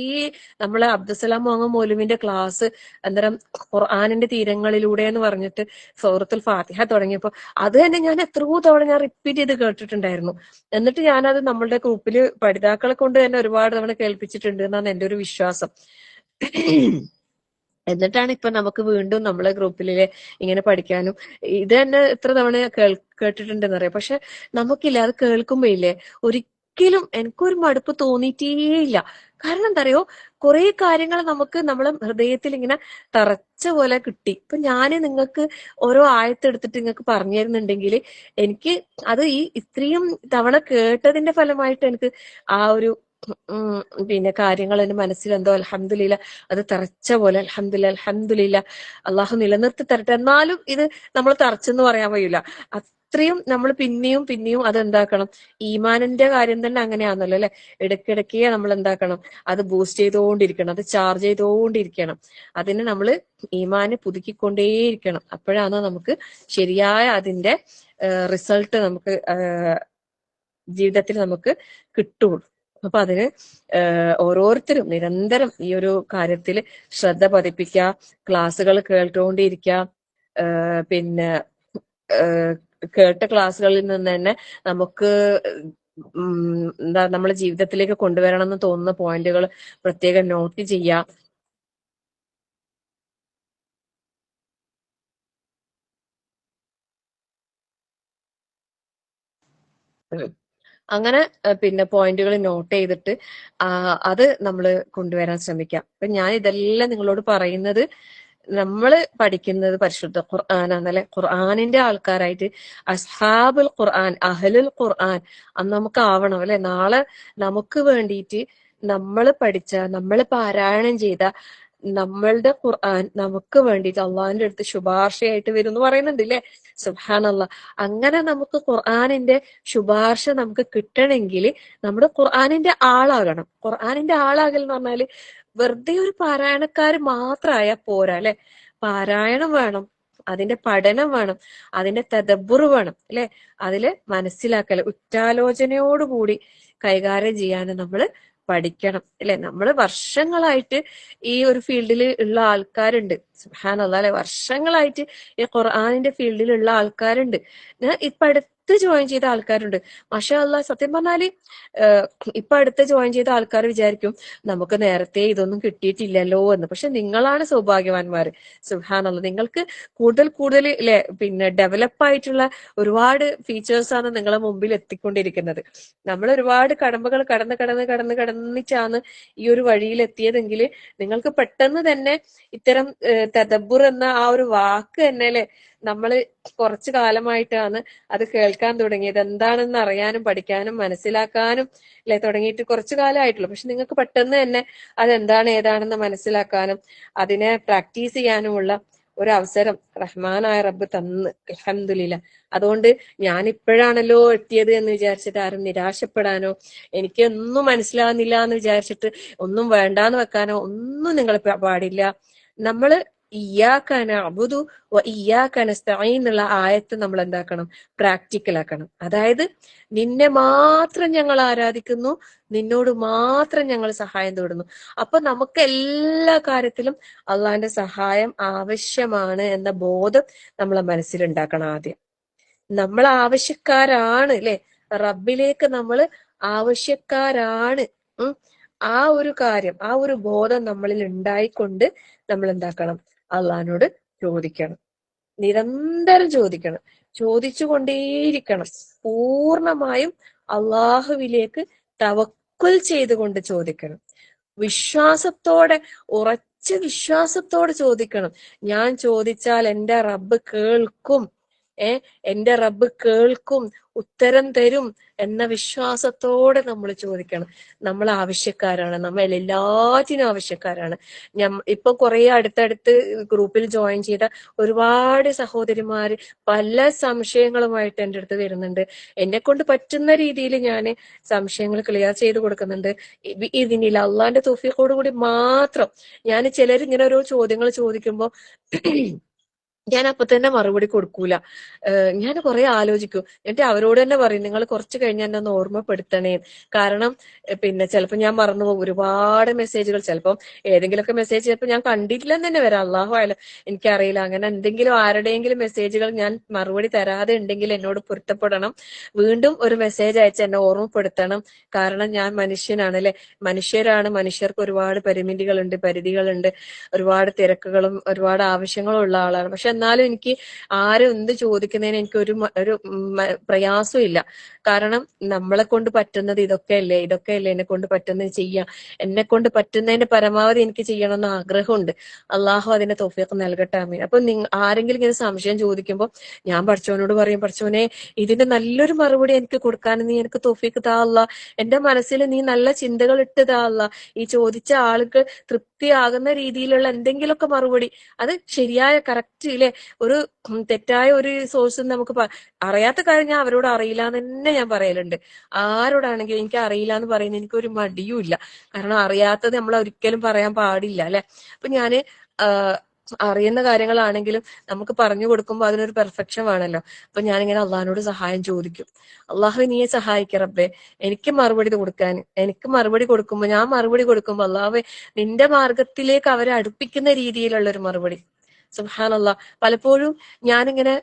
A: നമ്മളെ അബ്ദുസലാം മോങ്ങ മൗലവിന്റെ ക്ലാസ് അന്നേരം ഖുർആനിന്റെ തീരങ്ങളിലൂടെ എന്ന് പറഞ്ഞിട്ട് സൂറത്തുൽ ഫാത്തിഹ തുടങ്ങിയപ്പോ അത് തന്നെ ഞാൻ എത്രയോ തവണ ഞാൻ റിപ്പീറ്റ് ചെയ്ത് കേട്ടിട്ടുണ്ടായിരുന്നു. എന്നിട്ട് ഞാനത് നമ്മളുടെ ഗ്രൂപ്പില് പഠിതാക്കളെ കൊണ്ട് തന്നെ ഒരുപാട് തവണ കേൾപ്പിച്ചിട്ടുണ്ട് എന്നാണ് എന്റെ ഒരു വിശ്വാസം. എന്നിട്ടാണ് ഇപ്പൊ നമുക്ക് വീണ്ടും നമ്മളെ ഗ്രൂപ്പിലെ ഇങ്ങനെ പഠിക്കാനും, ഇത് തന്നെ എത്ര തവണ കേട്ടിട്ടുണ്ടെന്ന് അറിയാം. പക്ഷെ നമുക്കില്ല, അത് കേൾക്കുമ്പോ ഇല്ലേ ഒരിക്കലും എനിക്കൊരു മടുപ്പ് തോന്നിയിട്ടേയില്ല. കാരണം എന്താ അറിയോ, കുറെ കാര്യങ്ങൾ നമുക്ക് നമ്മളെ ഹൃദയത്തിൽ ഇങ്ങനെ തറച്ച പോലെ കിട്ടി. ഇപ്പൊ ഞാന് നിങ്ങൾക്ക് ഓരോ ആയത്തെടുത്തിട്ട് നിങ്ങൾക്ക് പറഞ്ഞു തരുന്നുണ്ടെങ്കിൽ എനിക്ക് അത് ഈ ഇത്രയും തവണ കേട്ടതിന്റെ ഫലമായിട്ട് എനിക്ക് ആ ഒരു പിന്നെ കാര്യങ്ങൾ എന്റെ മനസ്സിൽ എന്തോ അൽഹംദുലില്ലാ അത് തറച്ച പോലെ, അൽഹംദുലില്ലാ അൽഹംദുലില്ലാ അള്ളാഹു നിലനിർത്തി തരട്ടെ. എന്നാലും ഇത് നമ്മൾ തറച്ചെന്ന് പറയാൻ കഴിയില്ല. അത്രയും നമ്മൾ പിന്നെയും പിന്നെയും അത് എന്താക്കണം, ഈമാനിന്റെ കാര്യം തന്നെ അങ്ങനെയാണല്ലോ അല്ലെ, ഇടയ്ക്കിടയ്ക്ക് നമ്മൾ എന്താക്കണം, അത് ബൂസ്റ്റ് ചെയ്തുകൊണ്ടിരിക്കണം, അത് ചാർജ് ചെയ്തുകൊണ്ടിരിക്കണം. അതിന് നമ്മൾ ഈമാന് പുതുക്കിക്കൊണ്ടേയിരിക്കണം. അപ്പോഴാണ് നമുക്ക് ശരിയായ അതിന്റെ റിസൾട്ട് നമുക്ക് ജീവിതത്തിൽ നമുക്ക് കിട്ടുള്ളൂ. അപ്പൊ അതിന് ഓരോരുത്തരും നിരന്തരം ഈ ഒരു കാര്യത്തിൽ ശ്രദ്ധ പതിപ്പിക്കുക, ക്ലാസ്സുകൾ കേട്ടുകൊണ്ടിരിക്കുക. പിന്നെ കേട്ട ക്ലാസ്സുകളിൽ നിന്ന് തന്നെ നമുക്ക് എന്താ നമ്മളെ ജീവിതത്തിലേക്ക് കൊണ്ടുവരണം എന്ന് തോന്നുന്ന പോയിന്റുകൾ പ്രത്യേകം നോട്ട് ചെയ്യാം. അങ്ങനെ പിന്നെ പോയിന്റുകൾ നോട്ട് ചെയ്തിട്ട് അത് നമ്മൾ കൊണ്ടുവരാൻ ശ്രമിക്കാം. അപ്പൊ ഞാൻ ഇതെല്ലാം നിങ്ങളോട് പറയുന്നത്, നമ്മള് പഠിക്കുന്നത് പരിശുദ്ധ ഖുർആനാണല്ലേ, ഖുർആനിന്റെ ആൾക്കാരായിട്ട് അസ്ഹാബുൽ ഖുർആൻ, അഹ്ലുൽ ഖുർആൻ അന്ന് നമുക്ക് ആവണം അല്ലെ. നാളെ നമുക്ക് വേണ്ടിയിട്ട് നമ്മൾ പഠിച്ച, നമ്മൾ പാരായണം ചെയ്ത നമ്മളുടെ ഖുർആൻ നമുക്ക് വേണ്ടിയിട്ട് അള്ളാഹിന്റെ അടുത്ത് ശുപാർശയായിട്ട് വരും എന്ന് പറയുന്നുണ്ട് ഇല്ലേ. സുബ്ഹാനല്ലാഹ്. അങ്ങനെ നമുക്ക് ഖുർആനിന്റെ ശുപാർശ നമുക്ക് കിട്ടണമെങ്കിൽ നമ്മുടെ ഖുർആനിന്റെ ആളാകണം. ഖുർആനിന്റെ ആളാകൽ എന്ന് പറഞ്ഞാല് വെറുതെ ഒരു പാരായണക്കാര് മാത്രമായാൽ പോരാ അല്ലെ. പാരായണം വേണം, അതിന്റെ പഠനം വേണം, അതിന്റെ തദബ്ബുർ വേണം അല്ലെ. അതില് മനസ്സിലാക്കൽ, ഉറ്റാലോചനയോടുകൂടി കൈകാര്യം ചെയ്യാൻ നമ്മൾ പഠിക്കണം അല്ലെ. നമ്മള് വർഷങ്ങളായിട്ട് ഈ ഒരു ഫീൽഡിൽ ഉള്ള ആൾക്കാരുണ്ട്. സുബ്ഹാനല്ലാഹ് അല്ലെ, വർഷങ്ങളായിട്ട് ഈ ഖുർആനിന്റെ ഫീൽഡിലുള്ള ആൾക്കാരുണ്ട്. ഇപ്പൊ അടുത്ത് ജോയിൻ ചെയ്ത ആൾക്കാരുണ്ട്. മാഷാ അല്ലാഹ്. സത്യം പറഞ്ഞാല് ഇപ്പൊ അടുത്ത് ജോയിൻ ചെയ്ത ആൾക്കാർ വിചാരിക്കും നമുക്ക് നേരത്തെ ഇതൊന്നും കിട്ടിയിട്ടില്ലല്ലോ എന്ന്. പക്ഷെ നിങ്ങളാണ് സൗഭാഗ്യവാന്മാര്. സുബ്ഹാനല്ലാഹ്. നിങ്ങൾക്ക് കൂടുതൽ കൂടുതൽ അല്ലെ പിന്നെ ഡെവലപ്പ് ആയിട്ടുള്ള ഒരുപാട് ഫീച്ചേഴ്സ് ആണ് നിങ്ങളെ മുമ്പിൽ എത്തിക്കൊണ്ടിരിക്കുന്നത്. നമ്മൾ ഒരുപാട് കടമ്പകൾ കടന്നിട്ടാണ് ഈ ഒരു വഴിയിൽ എത്തിയതെങ്കിൽ നിങ്ങൾക്ക് പെട്ടെന്ന് തന്നെ ഇത്തരം തദബ്ബുർ എന്ന ആ ഒരു വാക്ക് തന്നെ അല്ലെ, നമ്മള് കുറച്ചു കാലമായിട്ടാണ് അത് കേൾക്കാൻ തുടങ്ങിയത്. എന്താണെന്ന് അറിയാനും പഠിക്കാനും മനസ്സിലാക്കാനും അല്ലെ തുടങ്ങിയിട്ട് കുറച്ചു കാലമായിട്ടുള്ളൂ. പക്ഷെ നിങ്ങൾക്ക് പെട്ടെന്ന് തന്നെ അതെന്താണ് ഏതാണെന്ന് മനസ്സിലാക്കാനും അതിനെ പ്രാക്ടീസ് ചെയ്യാനുമുള്ള ഒരു അവസരം റഹ്മാനായ റബ്ബ് തന്ന്, അൽഹംദുലില്ലാ. അതുകൊണ്ട് ഞാൻ ഇപ്പോഴാണല്ലോ എത്തിയത് എന്ന് വിചാരിച്ചിട്ട് ആരും നിരാശപ്പെടാനോ, എനിക്ക് ഒന്നും മനസ്സിലാകുന്നില്ല എന്ന് വിചാരിച്ചിട്ട് ഒന്നും വേണ്ടാന്ന് വെക്കാനോ ഒന്നും നിങ്ങൾ പാടില്ല. നമ്മള് ഇയ്യാക നഅ്ബുദു വ ഇയ്യാക നസ്തഈൻ എന്നുള്ള ആയത്ത് നമ്മൾ എന്താക്കണം, പ്രാക്ടിക്കൽ ആക്കണം. അതായത് നിന്നെ മാത്രം ഞങ്ങൾ ആരാധിക്കുന്നു, നിന്നോട് മാത്രം ഞങ്ങൾ സഹായം തേടുന്നു. അപ്പൊ നമുക്ക് എല്ലാ കാര്യത്തിലും അള്ളാഹിന്റെ സഹായം ആവശ്യമാണ് എന്ന ബോധം നമ്മളെ മനസ്സിലുണ്ടാക്കണം. ആദ്യം നമ്മൾ ആവശ്യക്കാരാണ് അല്ലെ, റബ്ബിലേക്ക് നമ്മൾ ആവശ്യക്കാരാണ്. ഉം ആ ഒരു കാര്യം, ആ ഒരു ബോധം നമ്മളിൽ ഉണ്ടായിക്കൊണ്ട് നമ്മൾ എന്താക്കണം, അള്ളഹാനോട് ചോദിക്കണം. നിരന്തരം ചോദിക്കണം, ചോദിച്ചു കൊണ്ടേയിരിക്കണം. പൂർണമായും അള്ളാഹുവിലേക്ക് തവക്കുൽ ചെയ്തുകൊണ്ട് ചോദിക്കണം. വിശ്വാസത്തോടെ, ഉറച്ച വിശ്വാസത്തോടെ ചോദിക്കണം. ഞാൻ ചോദിച്ചാൽ എന്റെ റബ്ബ് കേൾക്കും, എന്റെ റബ്ബ് കേൾക്കും, ഉത്തരം തരും എന്ന വിശ്വാസത്തോടെ നമ്മൾ ചോദിക്കണം. നമ്മൾ ആവശ്യക്കാരാണ്, നമ്മൾ എല്ലാറ്റിനും ആവശ്യക്കാരാണ്. ഇപ്പൊ കുറെ അടുത്തടുത്ത് ഗ്രൂപ്പിൽ ജോയിൻ ചെയ്ത ഒരുപാട് സഹോദരിമാര് പല സംശയങ്ങളുമായിട്ട് എൻ്റെ അടുത്ത് വരുന്നുണ്ട്. എന്നെ കൊണ്ട് പറ്റുന്ന രീതിയിൽ ഞാൻ സംശയങ്ങൾ ക്ലിയർ ചെയ്ത് കൊടുക്കുന്നുണ്ട്. ഇതിനില്ല അള്ളാന്റെ തൗഫീഖോട് കൂടി മാത്രം. ഞാൻ ചിലരിങ്ങനെ ഓരോ ചോദ്യങ്ങൾ ചോദിക്കുമ്പോ ഞാൻ അപ്പൊ തന്നെ മറുപടി കൊടുക്കൂല. ഞാൻ കുറെ ആലോചിക്കും. എന്നിട്ട് അവരോട് തന്നെ പറയും, നിങ്ങൾ കുറച്ച് കഴിഞ്ഞ് എന്നെ ഒന്ന് ഓർമ്മപ്പെടുത്തണേ. കാരണം പിന്നെ ചിലപ്പോൾ ഞാൻ മറന്നുപോകും. ഒരുപാട് മെസ്സേജുകൾ, ചിലപ്പം ഏതെങ്കിലുമൊക്കെ മെസ്സേജ് ചിലപ്പോൾ ഞാൻ കണ്ടിട്ടില്ലെന്ന് തന്നെ വരാം, അള്ളാഹു ആയാലും എനിക്കറിയില്ല. അങ്ങനെ എന്തെങ്കിലും ആരുടെയെങ്കിലും മെസ്സേജുകൾ ഞാൻ മറുപടി തരാതെ ഉണ്ടെങ്കിൽ എന്നോട് പൊരുത്തപ്പെടണം. വീണ്ടും ഒരു മെസ്സേജ് അയച്ച് എന്നെ ഓർമ്മപ്പെടുത്തണം. കാരണം ഞാൻ മനുഷ്യനാണ് അല്ലെ, മനുഷ്യരാണ്. മനുഷ്യർക്ക് ഒരുപാട് പരിമിതികളുണ്ട്, പരിധികളുണ്ട്, ഒരുപാട് തിരക്കുകളും ഒരുപാട് ആവശ്യങ്ങളും ഉള്ള ആളാണ്. പക്ഷെ എന്നാലും എനിക്ക് ആരും എന്ത് ചോദിക്കുന്നതിന് എനിക്ക് ഒരു പ്രയാസവും ഇല്ല. കാരണം നമ്മളെ കൊണ്ട് പറ്റുന്നത് ഇതൊക്കെയല്ലേ എന്നെ കൊണ്ട് പറ്റുന്നത് ചെയ്യാം. എന്നെ കൊണ്ട് പറ്റുന്നതിന്റെ പരമാവധി എനിക്ക് ചെയ്യണമെന്ന് ആഗ്രഹമുണ്ട്. അള്ളാഹു അതിന്റെ തൗഫീഖ് നൽകട്ടെ, ആമീൻ. അപ്പൊ ആരെങ്കിലും ഇങ്ങനെ സംശയം ചോദിക്കുമ്പോൾ ഞാൻ പഠിച്ചവനോട് പറയും, പഠിച്ചവനെ ഇതിന്റെ നല്ലൊരു മറുപടി എനിക്ക് കൊടുക്കാൻ നീ എനിക്ക് തൗഫീഖ് താ അല്ലാ. എന്റെ മനസ്സിൽ നീ നല്ല ചിന്തകൾ ഇട്ട് താ അല്ലാ. ഈ ചോദിച്ച ആൾക്ക് തൃപ്തിയാകുന്ന രീതിയിലുള്ള എന്തെങ്കിലുമൊക്കെ മറുപടി, അത് ശരിയായ കറക്റ്റ് ഇല്ലേ. ഒരു തെറ്റായ ഒരു സോഴ്സ് നമുക്ക് അറിയാത്ത കാര്യം ഞാൻ അവരോട് അറിയില്ല എന്ന് തന്നെ ഞാൻ പറയലുണ്ട്. ആരോടാണെങ്കിലും എനിക്ക് അറിയില്ല എന്ന് പറയുന്നത് എനിക്കൊരു മടിയും ഇല്ല. കാരണം അറിയാത്തത് നമ്മൾ ഒരിക്കലും പറയാൻ പാടില്ല അല്ലെ. അപ്പൊ ഞാന് അറിയുന്ന കാര്യങ്ങളാണെങ്കിലും നമുക്ക് പറഞ്ഞു കൊടുക്കുമ്പോൾ അതിനൊരു പെർഫെക്ഷൻ വേണമല്ലോ. അപ്പൊ ഞാനിങ്ങനെ അള്ളാഹിനോട് സഹായം ചോദിക്കും. അള്ളാഹു നീയെ സഹായിക്ക റബ്ബേ, എനിക്ക് മറുപടി കൊടുക്കാൻ. എനിക്ക് മറുപടി കൊടുക്കുമ്പോൾ, ഞാൻ മറുപടി കൊടുക്കുമ്പോൾ അള്ളാഹു നിന്റെ മാർഗത്തിലേക്ക് അവരെ അടുപ്പിക്കുന്ന രീതിയിലുള്ള ഒരു മറുപടി. സുബ്ഹാനല്ലാഹ്. പലപ്പോഴും ഞാനിങ്ങനെ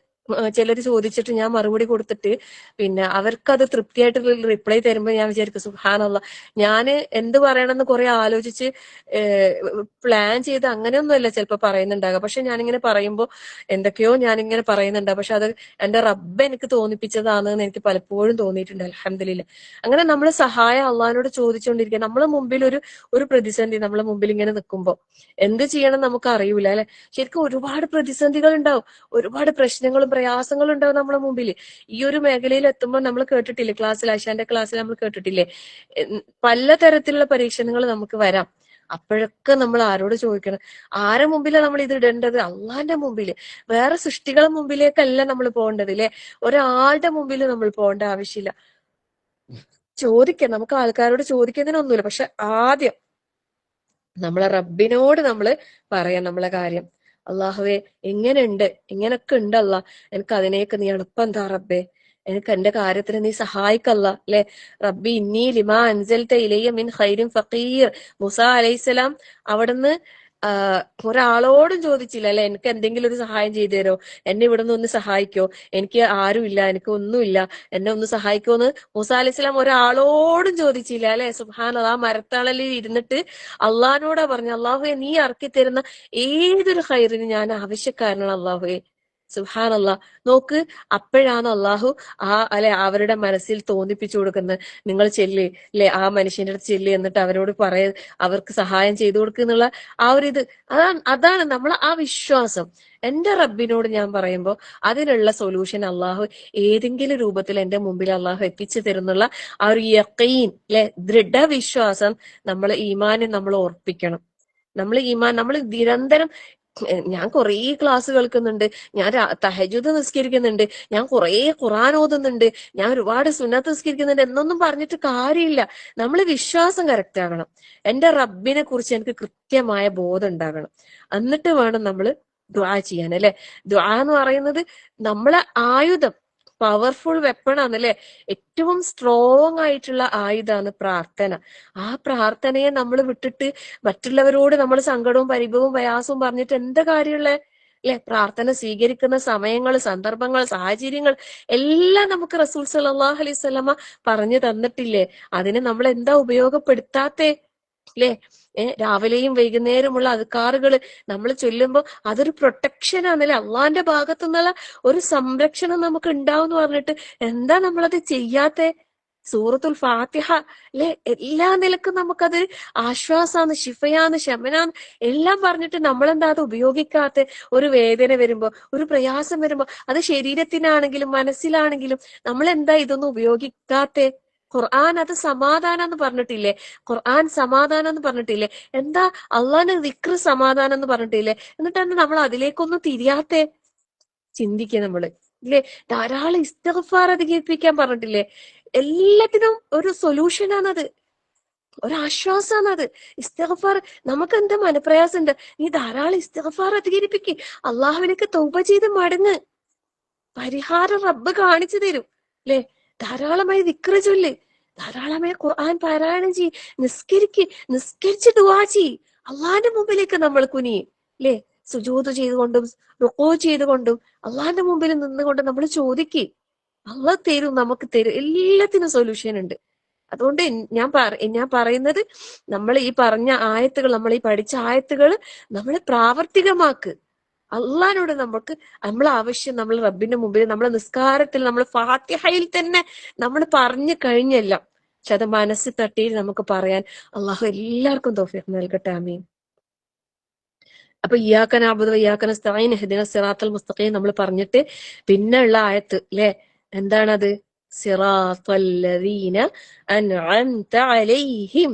A: ചിലർ ചോദിച്ചിട്ട് ഞാൻ മറുപടി കൊടുത്തിട്ട് പിന്നെ അവർക്കത് തൃപ്തിയായിട്ട് റിപ്ലൈ തരുമ്പോൾ ഞാൻ വിചാരിക്കും സുബ്ഹാനല്ലാഹ്, ഞാൻ എന്ത് പറയണമെന്ന് കുറെ ആലോചിച്ച് പ്ലാൻ ചെയ്ത് അങ്ങനെയൊന്നുമല്ല ചിലപ്പോൾ പറയുന്നുണ്ടാകുക. പക്ഷെ ഞാനിങ്ങനെ പറയുമ്പോൾ എന്തൊക്കെയോ ഞാനിങ്ങനെ പറയുന്നുണ്ടാകും. പക്ഷെ അത് എന്റെ റബ്ബ് എനിക്ക് തോന്നിപ്പിച്ചതാണെന്ന് എനിക്ക് പലപ്പോഴും തോന്നിയിട്ടുണ്ട്. അൽഹംദുലില്ലാ. അങ്ങനെ നമ്മൾ സഹായം അള്ളാഹിനോട് ചോദിച്ചുകൊണ്ടിരിക്കുക. നമ്മളെ മുമ്പിൽ ഒരു പ്രതിസന്ധി നമ്മളെ മുമ്പിൽ ഇങ്ങനെ നിൽക്കുമ്പോൾ എന്ത് ചെയ്യണം നമുക്ക് അറിയൂല അല്ലെ. ശരിക്കും ഒരുപാട് പ്രതിസന്ധികൾ ഉണ്ടാവും, ഒരുപാട് പ്രശ്നങ്ങളും പ്രയാസങ്ങളും ഉണ്ടാവും നമ്മുടെ മുമ്പിൽ. ഈ ഒരു മേഖലയിൽ എത്തുമ്പോൾ നമ്മൾ കേട്ടിട്ടില്ലേ, ക്ലാസ്സിൽ ആശാന്റെ ക്ലാസ്സിൽ നമ്മൾ കേട്ടിട്ടില്ലേ, പലതരത്തിലുള്ള പരീക്ഷണങ്ങൾ നമുക്ക് വരാം. അപ്പോഴൊക്കെ നമ്മൾ ആരോട് ചോദിക്കണം? ആരെ മുമ്പിലാണ് നമ്മൾ ഇത് ഇടേണ്ടത്? അള്ളാന്റെ മുമ്പില്. വേറെ സൃഷ്ടികളുടെ മുമ്പിലേക്കല്ല നമ്മൾ പോകേണ്ടത് അല്ലെ. ഒരാളുടെ മുമ്പിൽ നമ്മൾ പോകേണ്ട ആവശ്യമില്ല. ചോദിക്കാം, നമുക്ക് ആൾക്കാരോട് ചോദിക്കുന്നതിനൊന്നുമില്ല. പക്ഷെ ആദ്യം നമ്മളെ റബ്ബിനോട് നമ്മൾ പറയാം നമ്മളെ കാര്യം. അള്ളാഹുവേ എങ്ങനെയുണ്ട്, ഇങ്ങനൊക്കെ ഉണ്ടല്ല, എനിക്ക് അതിനേക്ക് നീ എളുപ്പം താ റബ്ബേ, എനിക്ക് എന്റെ കാര്യത്തിന് നീ സഹായിക്കല്ല അല്ലെ. റബ്ബി ഇന്നി ലിമാ അൻസൽത ഇലയ്യ മിൻ ഖൈരിൻ ഫഖീർ. മൂസ അലൈഹിസ്സലാം അവിടുന്ന് ഒരാളോടും ചോദിച്ചില്ല അല്ലെ, എനിക്ക് എന്തെങ്കിലും ഒരു സഹായം ചെയ്തു തരോ, എന്നെ ഇവിടുന്ന് ഒന്ന് സഹായിക്കോ, എനിക്ക് ആരുമില്ല, എനിക്ക് ഒന്നുമില്ല, എന്നെ ഒന്ന് സഹായിക്കോന്ന് മൂസ അലൈഹിസ്സലാം ഒരാളോടും ചോദിച്ചില്ല അല്ലെ. സുബ്ഹാനല്ലാഹ്. ആ മരത്തണലിൽ ഇരുന്നിട്ട് അള്ളഹാനോടാ പറഞ്ഞു, അള്ളാഹുവെ നീ ഇറക്കി തരുന്ന ഏതൊരു ഖൈറിന് ഞാൻ ആവശ്യക്കാരനാണ് അള്ളാഹുവെ. സുബ്ഹാനല്ലാഹ്. നോക്ക്, അപ്പോഴാണ് അള്ളാഹു അവരുടെ മനസ്സിൽ തോന്നിപ്പിച്ചു കൊടുക്കുന്നത്, നിങ്ങൾ ചെല്ല് അല്ലെ, ആ മനുഷ്യന്റെ അടുത്ത് ചെല്ല്, എന്നിട്ട് അവരോട് അവർക്ക് സഹായം ചെയ്തു കൊടുക്കുന്നുള്ള ആ ഒരു ഇത്. അതാണ് നമ്മൾ ആ വിശ്വാസം. എന്റെ റബ്ബിനോട് ഞാൻ പറയുമ്പോൾ അതിനുള്ള സൊല്യൂഷൻ അള്ളാഹു ഏതെങ്കിലും രൂപത്തിൽ എന്റെ മുമ്പിൽ അള്ളാഹു എത്തിച്ചു തരുന്നുള്ള ആ ഒരു യഖീൻ അല്ലെ, ദൃഢവിശ്വാസം നമ്മൾ ഈമാനെ നമ്മൾ ഓർപ്പിക്കണം. നമ്മൾ നിരന്തരം, ഞാൻ കുറേ ക്ലാസ് കേൾക്കുന്നുണ്ട്, ഞാൻ തഹജ്ജുദ് നിസ്കരിക്കുന്നുണ്ട്, ഞാൻ കുറേ ഖുർആൻ ഓതുന്നുണ്ട്, ഞാൻ ഒരുപാട് സുന്നത്ത് നിസ്കരിക്കുന്നുണ്ട് എന്നൊന്നും പറഞ്ഞിട്ട് കാര്യമില്ല. നമ്മൾ വിശ്വാസം കറക്റ്റ് ആകണം. എന്റെ റബ്ബിനെ കുറിച്ച് എനിക്ക് കൃത്യമായ ബോധം ഉണ്ടാകണം. എന്നിട്ട് വേണം നമ്മൾ ദുആ ചെയ്യാൻ അല്ലെ. ദുആ എന്ന് പറയുന്നത് നമ്മളെ ആയുധം, പവർഫുൾ വെപ്പൺ ആണ് അല്ലെ. ഏറ്റവും സ്ട്രോങ് ആയിട്ടുള്ള ആയുധമാണ് പ്രാർത്ഥന. ആ പ്രാർത്ഥനയെ നമ്മൾ വിട്ടിട്ട് മറ്റുള്ളവരോട് നമ്മൾ സങ്കടവും പരിഭവവും പ്രയാസവും പറഞ്ഞിട്ട് എന്താ കാര്യമുള്ള അല്ലെ. പ്രാർത്ഥന സ്വീകരിക്കുന്ന സമയങ്ങൾ, സന്ദർഭങ്ങൾ, സാഹചര്യങ്ങൾ എല്ലാം നമുക്ക് റസൂൽ സല്ലല്ലാഹു അലൈഹി വസല്ലമ പറഞ്ഞു തന്നിട്ടില്ലേ. അതിനെ നമ്മൾ എന്താ ഉപയോഗപ്പെടുത്താത്തെ അല്ലെ. രാവിലെയും വൈകുന്നേരമുള്ള അദ്കാറുകൾ നമ്മൾ ചൊല്ലുമ്പോൾ അതൊരു പ്രൊട്ടക്ഷൻ ആണല്ലേ, അള്ളാന്റെ ഭാഗത്തു നിന്നുള്ള ഒരു സംരക്ഷണം നമുക്ക് ഉണ്ടാവും എന്ന് പറഞ്ഞിട്ട് എന്താ നമ്മളത് ചെയ്യാത്തെ സൂറത്തുൽ ഫാത്തിഹ അല്ലെ, എല്ലാ നിലക്കും നമുക്കത് ആശ്വാസാന്ന്, ശിഫയാന്ന്, ശമനാന്ന് എല്ലാം പറഞ്ഞിട്ട് നമ്മളെന്താ അത് ഉപയോഗിക്കാത്ത? ഒരു വേദന വരുമ്പോ, ഒരു പ്രയാസം വരുമ്പോ, അത് ശരീരത്തിനാണെങ്കിലും മനസ്സിലാണെങ്കിലും നമ്മളെന്താ ഇതൊന്നും ഉപയോഗിക്കാത്തെ? ഖുർആൻ അത് സമാധാനം എന്ന് പറഞ്ഞിട്ടില്ലേ? ഖുർആൻ സമാധാനം എന്ന് പറഞ്ഞിട്ടില്ലേ? എന്താ അള്ളാന്റെ ദിക്ർ സമാധാനം എന്ന് പറഞ്ഞിട്ടില്ലേ? എന്നിട്ടാണ് നമ്മൾ അതിലേക്കൊന്നും തിരിയാത്തെ? ചിന്തിക്കുക നമ്മള്, ഇല്ലേ? ധാരാളം ഇസ്തിഗ്ഫാർ അധികരിപ്പിക്കാൻ പറഞ്ഞിട്ടില്ലേ? എല്ലാത്തിനും ഒരു സൊല്യൂഷനാണത്, ഒരാശ്വാസാണത്. ഇസ്തിഗ്ഫാർ, നമുക്ക് എന്താ മനപ്രയാസം ഉണ്ട്, നീ ധാരാളം ഇസ്തിഗ്ഫാർ അധികരിപ്പിക്ക്, അള്ളാഹുവിലേക്ക് തൗബ ചെയ്ത് മടങ്ങ്, പരിഹാരം റബ്ബ് കാണിച്ചു തരും, അല്ലെ? ധാരാളമായി ദിക്ർ ചൊല്ല്, ധാരാളമായി ഖുർആൻ പാരായണം ചെയ്യ്, നിസ്കരിച്ച് ദുആ ചെയ്യ്, അള്ളാന്റെ മുമ്പിലേക്ക് നമ്മൾ കുനിയും, അല്ലെ? സുജൂദ് ചെയ്തുകൊണ്ടും റുക്കൂ ചെയ്തുകൊണ്ടും അള്ളാന്റെ മുമ്പിൽ നിന്നുകൊണ്ട് നമ്മൾ ചോദിക്ക്, അള്ളാഹ് തരും, നമുക്ക് തരും, എല്ലാത്തിനും സൊല്യൂഷൻ ഉണ്ട്. അതുകൊണ്ട് ഞാൻ പറയുന്നത്, നമ്മൾ ഈ പറഞ്ഞ ആയത്തുകൾ, നമ്മൾ ഈ പഠിച്ച ആയത്തുകൾ നമ്മൾ പ്രാവർത്തികമാക്ക്. അള്ളാഹിനോട് നമ്മളെ ആവശ്യം നമ്മൾ റബ്ബിന്റെ മുമ്പിൽ, നമ്മളെ നിസ്കാരത്തിൽ, നമ്മൾ ഫാത്തിഹയിൽ തന്നെ നമ്മൾ പറഞ്ഞു കഴിഞ്ഞല്ല, പക്ഷെ അത് മനസ്സിൽ തട്ടി നമുക്ക് പറയാൻ അള്ളാഹു എല്ലാവർക്കും തൗഫീഖ് നൽകട്ടെ. ആമീൻ. അപ്പൊ ഇയ്യാക നഅ്ബുദു വഇയ്യാക നസ്തഈൻ ഇഹ്ദിനസ് സിറാത്തൽ മുസ്തഖീം നമ്മൾ പറഞ്ഞിട്ട് പിന്നെ ഉള്ള ആയത്ത് അല്ലെ, എന്താണത്? സിറാത്തൽ ലദീന അൻഅംത അലൈഹിം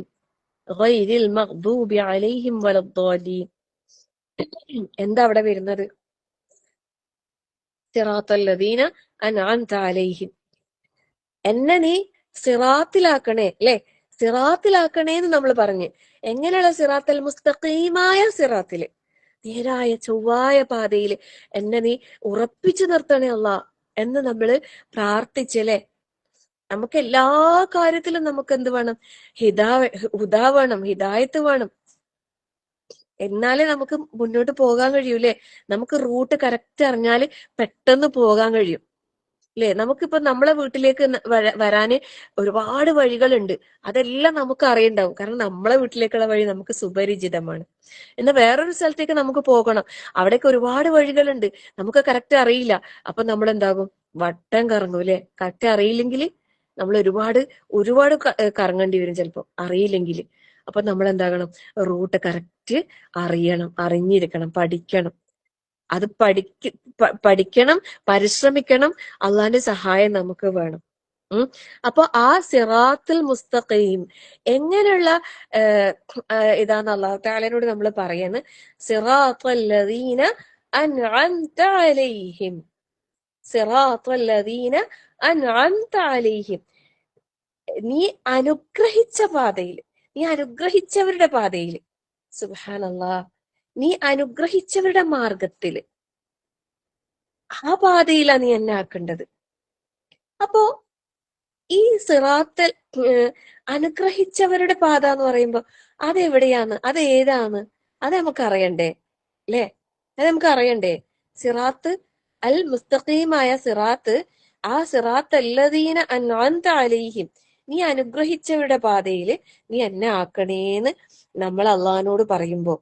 A: ഗൈരിൽ മഗ്ദൂബി അലൈഹിം വലദ്ദാലീൻ. എന്താ അവിടെ വരുന്നത്? സിറാത്തൽ ലദീന അൻഅംത അലൈഹിം, എന്നെ നീ സിറാത്തിലാക്കണേ, അല്ലെ? സിറാത്തിലാക്കണേ എന്ന് നമ്മൾ പറഞ്ഞ്. എങ്ങനെയുള്ള സിറാത്തൽ മുസ്തഖീമായ സിറാത്തില്, നേരായ ചൊവ്വായ പാതയിൽ എന്നെ നീ ഉറപ്പിച്ചു നിർത്തണേ അല്ലാ എന്ന് നമ്മള് പ്രാർത്ഥിച്ചല്ലേ? നമുക്ക് എല്ലാ കാര്യത്തിലും നമുക്ക് എന്ത് വേണം? ഹുദാ വേണം, ഹിദായത്ത് വേണം. എന്നാലേ നമുക്ക് മുന്നോട്ട് പോകാൻ കഴിയൂലേ? നമുക്ക് റൂട്ട് കറക്റ്റ് അറിഞ്ഞാല് പെട്ടെന്ന് പോകാൻ കഴിയും, അല്ലെ? നമുക്കിപ്പോ നമ്മളെ വീട്ടിലേക്ക് വരാന് ഒരുപാട് വഴികളുണ്ട്, അതെല്ലാം നമുക്ക് അറിയണ്ടാവും, കാരണം നമ്മളെ വീട്ടിലേക്കുള്ള വഴി നമുക്ക് സുപരിചിതമാണ്. എന്നാൽ വേറൊരു സ്ഥലത്തേക്ക് നമുക്ക് പോകണം, അവിടേക്ക് ഒരുപാട് വഴികളുണ്ട്, നമുക്ക് കറക്റ്റ് അറിയില്ല. അപ്പൊ നമ്മൾ എന്താകും? വട്ടം കറങ്ങും, അല്ലെ? കറക്റ്റ് അറിയില്ലെങ്കിൽ നമ്മൾ ഒരുപാട് ഒരുപാട് കറങ്ങേണ്ടി വരും ചിലപ്പോ, അറിയില്ലെങ്കിൽ. അപ്പൊ നമ്മൾ എന്താകണം? റൂട്ട് കറക്റ്റ് അറിയണം, അറിഞ്ഞിരിക്കണം, പഠിക്കണം. അത് പഠിക്കണം, പരിശ്രമിക്കണം, അള്ളാന്റെ സഹായം നമുക്ക് വേണം. അപ്പൊ ആ സിറാത്തുൽ മുസ്തഖീം എങ്ങനെയുള്ള ഇതാന്ന് അല്ലാഹു തആലയോട് നമ്മൾ പറയുന്നത്. സിറാത്തുൽ ലദീന അൻഅംത അലൈഹിം, സിറാത്തുൽ ലദീന അൻഅംത അലൈഹിം, നീ അനുഗ്രഹിച്ച പാതയിൽ, നീ അനുഗ്രഹിച്ചവരുടെ പാതയിൽ, സുബ്ഹാനല്ലാഹ്, നീ അനുഗ്രഹിച്ചവരുടെ മാർഗത്തില്, ആ പാതയിലാ നീ എന്നെ ആക്കേണ്ടത്. അപ്പോ ഈ സിറാത്തൽ അനുഗ്രഹിച്ചവരുടെ പാത എന്ന് പറയുമ്പോ അതെവിടെയാണ്, അത് ഏതാണ്? അത് നമുക്ക് അറിയണ്ടേ, അല്ലെ? അത് നമുക്ക് അറിയണ്ടേ? സിറാത്ത് അൽ മുസ്തഖീമായ സിറാത്ത്, ആ സിറാത്ത് അല്ലദീന അൻഅംത അലൈഹിം, നീ അനുഗ്രഹിച്ചവരുടെ പാതയിൽ നീ എന്നെ ആക്കണേന്ന് നമ്മൾ അള്ളാഹിനോട് പറയുമ്പോ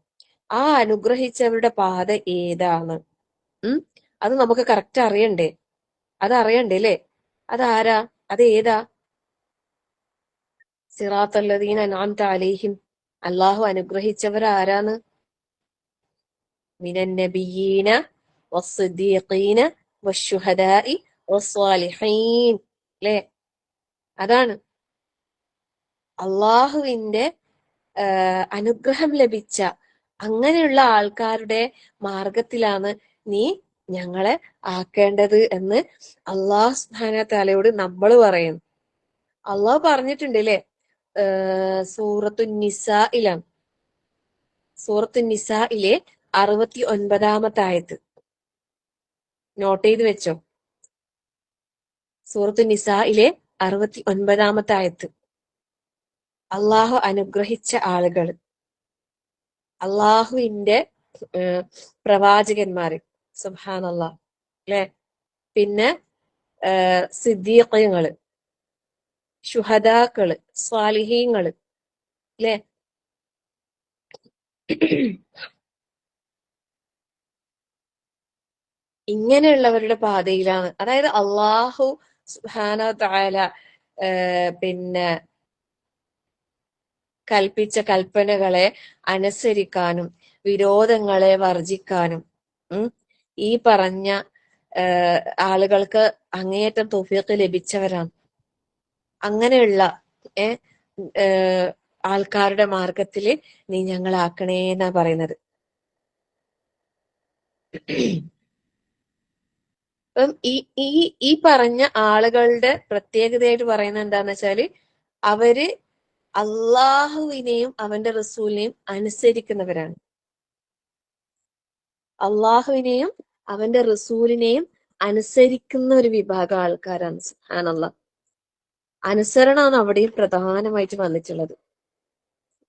A: ആ അനുഗ്രഹിച്ചവരുടെ പാത ഏതാണ്? അത് നമുക്ക് കറക്റ്റ് അറിയണ്ടേ? അത് അറിയണ്ടേ, അല്ലേ? അതാരാ? അത് ഏതാ? സിറാത്തൽ ലദീന അൻഅംത അലൈഹിം, അല്ലാഹു അനുഗ്രഹിച്ചവർ ആരാന്ന്? മിനൻ നബിയ്യീന വസ്സിദ്ദീഖീന വശുഹദാഇ വസ്സാലിഹീൻ, അല്ലേ? അതാണ് അള്ളാഹുവിന്റെ അനുഗ്രഹം ലഭിച്ച അങ്ങനെയുള്ള ആൾക്കാരുടെ മാർഗത്തിലാണ് നീ ഞങ്ങളെ ആക്കേണ്ടത് എന്ന് അള്ളാഹു സുബ്ഹാനഹു വ തആലയോട് നമ്മൾ പറയുന്നു. അള്ളാഹു പറഞ്ഞിട്ടുണ്ട്, അല്ലെ? സൂറത്തു നിസായിലാണ്, സൂറത്തു നിസായിലെ 69 ആയത്ത് നോട്ട് ചെയ്ത് വെച്ചോ. സൂറത്തു നിസായിലെ 69 ആയത്ത്, അള്ളാഹു അനുഗ്രഹിച്ച ആളുകൾ, അള്ളാഹുവിന്റെ പ്രവാചകന്മാര്, സുബ്ഹാനല്ലാഹ്, അല്ലെ? പിന്നെ സിദ്ദീഖീങ്ങള്, ശുഹദാക്കള്, സ്വാലിഹീങ്ങള്, അല്ലെ? ഇങ്ങനെയുള്ളവരുടെ പാതയിലാണ്, അതായത് അള്ളാഹു സുബ്ഹാനഹു വ തആല പിന്നെ കൽപ്പിച്ച കൽപ്പനകളെ അനുസരിക്കാനും വിരോധങ്ങളെ വർജിക്കാനും ഈ പറഞ്ഞ ആളുകൾക്ക് അങ്ങേയറ്റം തൗഫീഖ് ലഭിച്ചവരാണ്. അങ്ങനെയുള്ള ആൾക്കാരുടെ മാർഗത്തില് നീ ഞങ്ങളാക്കണേ എന്നാ പറയുന്നത്. അപ്പം ഈ പറഞ്ഞ ആളുകളുടെ പ്രത്യേകതയായിട്ട് പറയുന്നത് എന്താന്ന് വെച്ചാല് അവര് അള്ളാഹുവിനെയും അവന്റെ റസൂലിനെയും അനുസരിക്കുന്നവരാണ്. അള്ളാഹുവിനെയും അവന്റെ റസൂലിനെയും അനുസരിക്കുന്ന ഒരു വിഭാഗം ആൾക്കാരാണ്. സുബ്ഹാനല്ലാഹ്. അനുസരണമാണ് അവിടെയും പ്രധാനമായിട്ട് വന്നിട്ടുള്ളത്.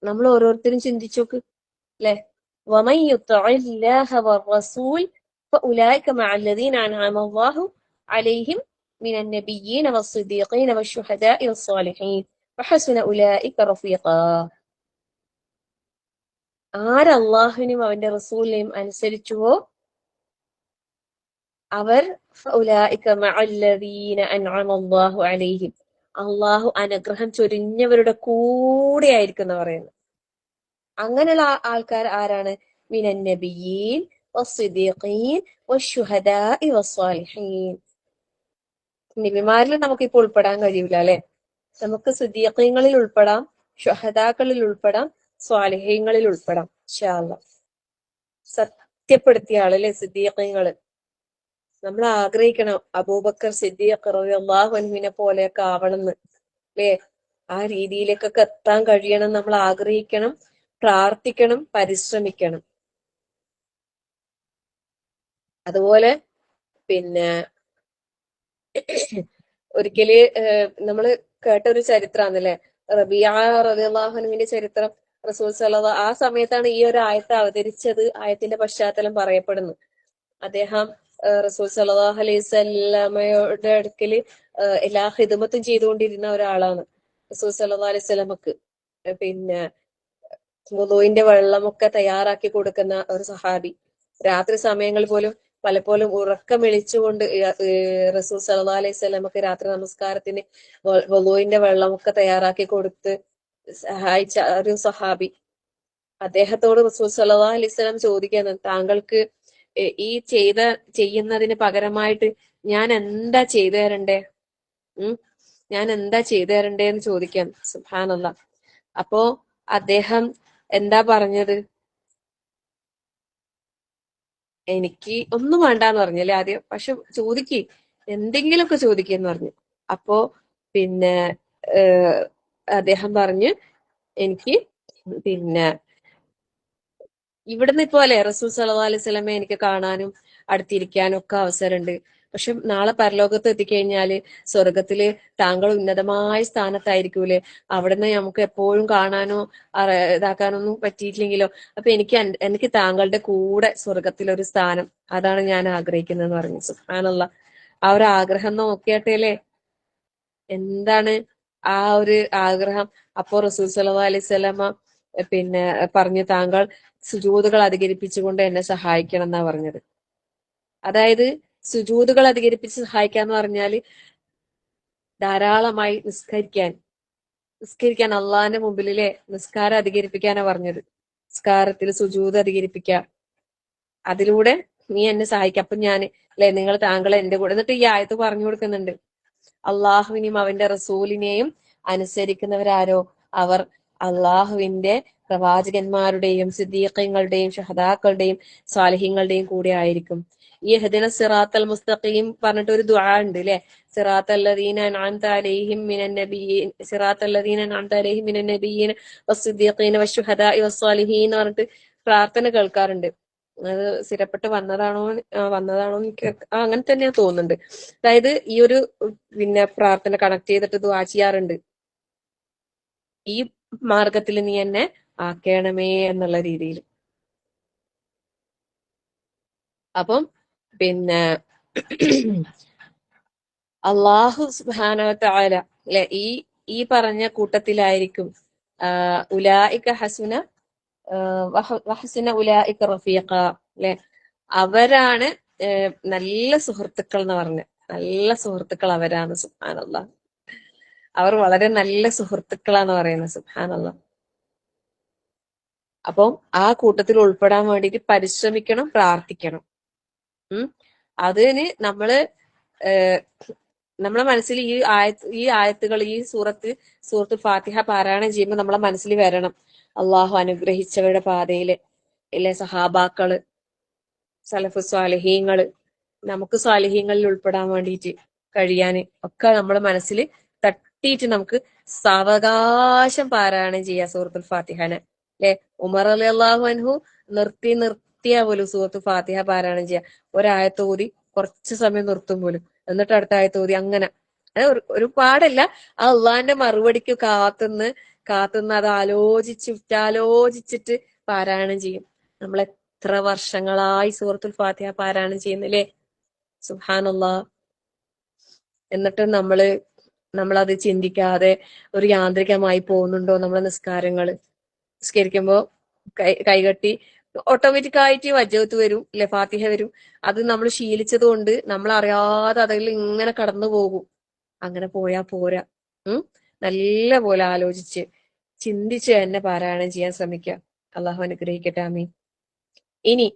A: നമ്മൾ ഓരോരുത്തരും ചിന്തിച്ചോക്ക് അല്ലെ? وَمَن يُطِعِ اللَّهَ وَالرَّسُولَ فَأُولَٰئِكَ مَعَ الَّذِينَ أَنْعَمَ اللَّهُ عَلَيْهِم مِنَ النَّبِيِّينَ وَالصِّدِّيقِينَ وَالشُّهَدَاءِ وَالصَّالِحِينَ وَحَسُنَ أُولَٰئِكَ رَفِيقًا. ആര് അള്ളാഹുവിനെയും അവന്റെ റസൂലിനെയും അനുസരിച്ചുവോ അവർ فَأُولَٰئِكَ مَعَ الَّذِينَ أَنْعَمَ اللَّهُ عَلَيْهِم, അള്ളാഹു അനുഗ്രഹം ചൊരിഞ്ഞവരുടെ കൂടെ ആയിരിക്കും എന്ന് പറയുന്നത്. അങ്ങനെയുള്ള ആൾക്കാർ ആരാണ്? മിനൻ നബിയീൻ വസ്സിദീഖീൻ വശുഹദാഇ വസ്സാലിഹീൻ. നബിമാരിൽ നമുക്കിപ്പോൾ ഉൾപ്പെടാൻ കഴിയൂല അല്ലെ? നമുക്ക് സിദ്ദീഖീങ്ങളിൽ ഉൾപ്പെടാം, ഷുഹദാക്കളിൽ ഉൾപ്പെടാം, സ്വാലിഹീങ്ങളിൽ ഉൾപ്പെടാം ഇൻഷാ അല്ലാഹ്. സത്യപ്പെടുത്തിയ ആളല്ലേ സിദ്ദീഖീങ്ങള്. നമ്മൾ ആഗ്രഹിക്കണം അബൂബക്കർ സിദ്ദീഖ് റളിയല്ലാഹു അൻഹുവിനെ പോലെയൊക്കെ ആവണമെന്ന് അല്ലേ? ആ രീതിയിലേക്കൊക്കെ എത്താൻ കഴിയണം നമ്മൾ ആഗ്രഹിക്കണം, പ്രാർത്ഥിക്കണം, പരിശ്രമിക്കണം. അതുപോലെ പിന്നെ ഒരിക്കല് നമ്മള് കേട്ട ഒരു ചരിത്രമാണല്ലേ, റബീഅ റളിയല്ലാഹു അൻഹുവിന്റെ ചരിത്രം. റസൂൽ സല്ലല്ലാഹു ആ സമയത്താണ് ഈ ഒരു ആയത്ത് അവതരിച്ചത്. ആയത്തിന്റെ പശ്ചാത്തലം പറയപ്പെടുന്നു. അദ്ദേഹം റസൂൽ സല്ലല്ലാഹു അലൈഹി വസല്ലമയുടെ അടുക്കല് എല്ലാ ഖിദ്മത്തും ചെയ്തുകൊണ്ടിരുന്ന ഒരാളാണ് റസൂൽ സല്ലല്ലാഹു അലൈഹി വസല്ലമക്ക്. പിന്നെ വുളൂഇന്റെ വെള്ളമൊക്കെ തയ്യാറാക്കി കൊടുക്കുന്ന ഒരു സഹാബി. രാത്രി സമയങ്ങളിൽ പോലും പലപ്പോഴും ഉറക്കം വിളിച്ചുകൊണ്ട് റസൂൽ സല്ലല്ലാഹു അലൈഹി വസല്ലമക്ക് രാത്രി നമസ്കാരത്തിന് വുളൂഇന്റെ വെള്ളമൊക്കെ തയ്യാറാക്കി കൊടുത്ത് സഹായിച്ച ഒരു സഹാബി. അദ്ദേഹത്തോട് റസൂൽ സല്ലല്ലാഹു അലൈഹി വസല്ലം ചോദിക്കാണ്, താങ്കൾക്ക് ഈ ചെയ്യുന്നതിന് പകരമായിട്ട് ഞാൻ എന്താ ചെയ്തു തരണ്ടേ? ഞാൻ എന്താ ചെയ്തു തരണ്ടേ എന്ന് ചോദിക്കാൻ. സുബ്ഹാനല്ലാഹ്. അപ്പോ അദ്ദേഹം എന്താ പറഞ്ഞത്? എനിക്ക് ഒന്നും വേണ്ടാന്ന് പറഞ്ഞല്ലേ ആദ്യം, പക്ഷെ ചോദിക്ക്, എന്തെങ്കിലുമൊക്കെ ചോദിക്കെന്ന് പറഞ്ഞു. അപ്പോ പിന്നെ അദ്ദേഹം പറഞ്ഞു, എനിക്ക് പിന്നെ ഇവിടുന്ന് പോലെ റസൂൽ സല്ലല്ലാഹു അലൈഹി വസല്ലമയെ എനിക്ക് കാണാനും അടുത്തിരിക്കാനും ഒക്കെ അവസരമുണ്ട്. പക്ഷെ നാളെ പരലോകത്ത് എത്തിക്കഴിഞ്ഞാല് സ്വർഗത്തില് താങ്കൾ ഉന്നതമായ സ്ഥാനത്തായിരിക്കൂലേ, അവിടുന്ന് നമുക്ക് എപ്പോഴും കാണാനോ ഇതാക്കാനൊന്നും പറ്റിയിട്ടില്ലെങ്കിലോ, അപ്പൊ എനിക്ക് താങ്കളുടെ കൂടെ സ്വർഗത്തിലൊരു സ്ഥാനം, അതാണ് ഞാൻ ആഗ്രഹിക്കുന്നതെന്ന് പറഞ്ഞു. സുബ്ഹാനല്ലാഹ്. ആ ഒരു ആഗ്രഹം നോക്കിയാട്ടേലേ എന്താണ് ആ ഒരു ആഗ്രഹം. അപ്പോ റസൂൽ സല്ലല്ലാഹു അലൈഹി വസല്ലമ പിന്നെ പറഞ്ഞു, താങ്കൾ സുജൂദുകൾ അധികരിപ്പിച്ചുകൊണ്ട് എന്നെ സഹായിക്കണം എന്നാ പറഞ്ഞത്. അതായത് സുജൂദുകൾ അധികരിപ്പിച്ച് സഹായിക്കാന്ന് പറഞ്ഞാല് ധാരാളമായി നിസ്കരിക്കാൻ അള്ളാഹിന്റെ മുമ്പിലെ നിസ്കാരം അധികരിപ്പിക്കാനാ പറഞ്ഞത്. നിസ്കാരത്തിൽ സുജൂദ് അധികരിപ്പിക്കുക, അതിലൂടെ നീ എന്നെ സഹായിക്കുക. അപ്പൊ ഞാൻ നിങ്ങൾ താങ്കൾ എന്റെ കൂടെ. എന്നിട്ട് ഈ ആയത്ത് പറഞ്ഞു കൊടുക്കുന്നുണ്ട്, അള്ളാഹുവിനെയും അവന്റെ റസൂലിനെയും അനുസരിക്കുന്നവരാരോ അവർ അള്ളാഹുവിന്റെ പ്രവാചകന്മാരുടെയും സിദ്ദീഖീങ്ങളുടെയും ഷഹദാക്കളുടെയും സാലിഹീങ്ങളുടെയും കൂടെ ആയിരിക്കും. ഈ ഇഹ്ദിന സിറാത്തൽ മുസ്തഖീം പറഞ്ഞിട്ട് ഒരു ദുആ ഉണ്ട് അല്ലെ? സിറാത്തല്ലദീന അൻഅംത അലൈഹിം മിനൻ നബിയ്യീൻ സിറാത്തല്ലദീന അൻഅംത അലൈഹിം മിനൻ നബിയ്യീന വസ്സിദ്ദീഖീന വശുഹദാഇ വസ്സാലിഹീൻ എന്ന് പറഞ്ഞിട്ട് പ്രാർത്ഥന കേൾക്കാറുണ്ട്. അത് സ്ഥിരപ്പെട്ട് വന്നതാണോ എനിക്ക് അങ്ങനെ തന്നെയാ തോന്നുന്നുണ്ട്. അതായത് ഈ ഒരു പിന്നെ പ്രാർത്ഥന കണക്ട് ചെയ്തിട്ട് ദുആ ചെയ്യാറുണ്ട്, ഈ മാർഗത്തിൽ നീ എന്നെ ആക്കണമേ എന്നുള്ള രീതിയിൽ. അപ്പം പിന്നെ അള്ളാഹു സുബ്ഹാനഹു വ തആല അല്ലെ ഈ പറഞ്ഞ കൂട്ടത്തിലായിരിക്കും ഉലായിക ഹസുന വഹസുന ഉലായിക റഫീഖ അല്ലെ, അവരാണ് നല്ല സുഹൃത്തുക്കൾ എന്ന് പറഞ്ഞ നല്ല സുഹൃത്തുക്കൾ അവരാണ്. സുബ്ഹാനല്ലാഹ്. അവർ വളരെ നല്ല സുഹൃത്തുക്കളാന്ന് പറയുന്നത്. സുബ്ഹാനല്ലാഹ്. അപ്പം ആ കൂട്ടത്തിൽ ഉൾപ്പെടാൻ വേണ്ടിയിട്ട് പരിശ്രമിക്കണം, പ്രാർത്ഥിക്കണം. അതിന് നമ്മള് നമ്മളെ മനസ്സിൽ ഈ ആയത്തുകൾ, ഈ സൂറത്ത് ഫാത്തിഹ പാരായണം ചെയ്യുമ്പോൾ നമ്മളെ മനസ്സിൽ വരണം, അള്ളാഹു അനുഗ്രഹിച്ചവരുടെ പാതയില് ഇല്ലേ സഹാബാക്കള്, സലഫു സ്വാലിഹീങ്ങള്, നമുക്ക് സ്വാലിഹീങ്ങളിൽ ഉൾപ്പെടാൻ വേണ്ടിയിട്ട് കഴിയാന് ഒക്കെ നമ്മളെ മനസ്സിൽ തട്ടിയിട്ട് നമുക്ക് സാവകാശം പാരായണം ചെയ്യാം സൂറത്തുൽ ഫാത്തിഹനെ. അല്ലെ, ഉമർ റളിയല്ലാഹു അൻഹു നിർത്തിയ പോലും സൂറത്തുൽ ഫാത്തിഹ പാരായണം ചെയ്യാം. ഒരായത്ത് ഓതി കുറച്ച് സമയം നിർത്തും പോലും, എന്നിട്ട് അടുത്ത ആയത്ത് ഓതി, അങ്ങനെ. അത് ഒരുപാടല്ല, ആ അള്ളാന്റെ മറുപടിക്ക് കാത്തുനിന്ന് അത് ആലോചിച്ചിട്ട് പാരായണം ചെയ്യും. നമ്മൾ എത്ര വർഷങ്ങളായി സൂറത്തുൽ ഫാത്തിഹ പാരായണം ചെയ്യുന്നില്ലേ? സുബ്ഹാനല്ലാഹ്. എന്നിട്ട് നമ്മളത് ചിന്തിക്കാതെ ഒരു യാന്ത്രികമായി പോകുന്നുണ്ടോ നമ്മളെ നിസ്കാരങ്ങള്? നിസ്കരിക്കുമ്പോ കൈകെട്ടി ഓട്ടോമാറ്റിക് ആയിട്ട് വജ്ജത്ത് വരും, അല്ലെ, ഫാത്തിഹ വരും. അത് നമ്മൾ ശീലിച്ചത് കൊണ്ട് നമ്മൾ അറിയാതെ അതിൽ ഇങ്ങനെ കടന്നു പോകും. അങ്ങനെ പോയാ പോരാ. നല്ല പോലെ ആലോചിച്ച് ചിന്തിച്ച് തന്നെ പാരായണം ചെയ്യാൻ ശ്രമിക്കുക. അള്ളാഹു അനുഗ്രഹിക്കട്ടെ. ആമീൻ. ഇനി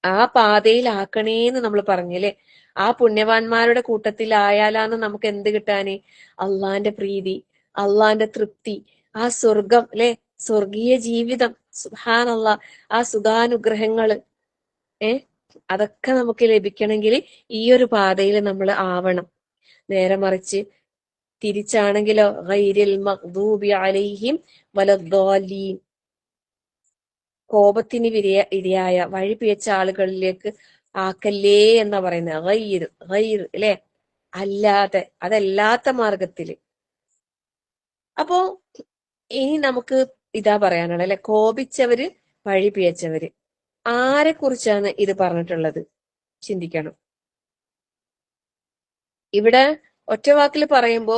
A: ആ പാതയിലാക്കണേന്ന് നമ്മൾ പറഞ്ഞല്ലേ, ആ പുണ്യവാന്മാരുടെ കൂട്ടത്തിലായാലാന്ന് നമുക്ക് എന്ത് കിട്ടാന്? അള്ളാന്റെ പ്രീതി, അള്ളാന്റെ തൃപ്തി, ആ സ്വർഗം, അല്ലെ, സ്വർഗീയ ജീവിതം. സുബ്ഹാനല്ലാഹ്. ആ സുഖാനുഗ്രഹങ്ങള് അതൊക്കെ നമുക്ക് ലഭിക്കണമെങ്കിൽ ഈ ഒരു പാതയിൽ നമ്മൾ ആവണം. നേരെ മറിച്ച് തിരിച്ചാണെങ്കിലോ, ഗൈരിൽ മഗ്ദൂബി അലൈഹിം വലദ്ദാലീൻ, കോപത്തിന് ഇരയായ വഴി പിഴച്ച ആളുകളിലേക്ക് ആക്കല്ലേ എന്നാ പറയുന്നത്. ഗൈർ അല്ലെ, അതല്ലാത്ത മാർഗത്തില്. അപ്പോ ഇനി നമുക്ക് ഇതാ പറയാനുള്ളത്, അല്ലെ, കോപിച്ചവര്, വഴി പിഴച്ചവര്. ആരെ കുറിച്ചാണ് ഇത് പറഞ്ഞിട്ടുള്ളത്? ചിന്തിക്കണം. ഇവിടെ ഒറ്റവാക്കിൽ പറയുമ്പോ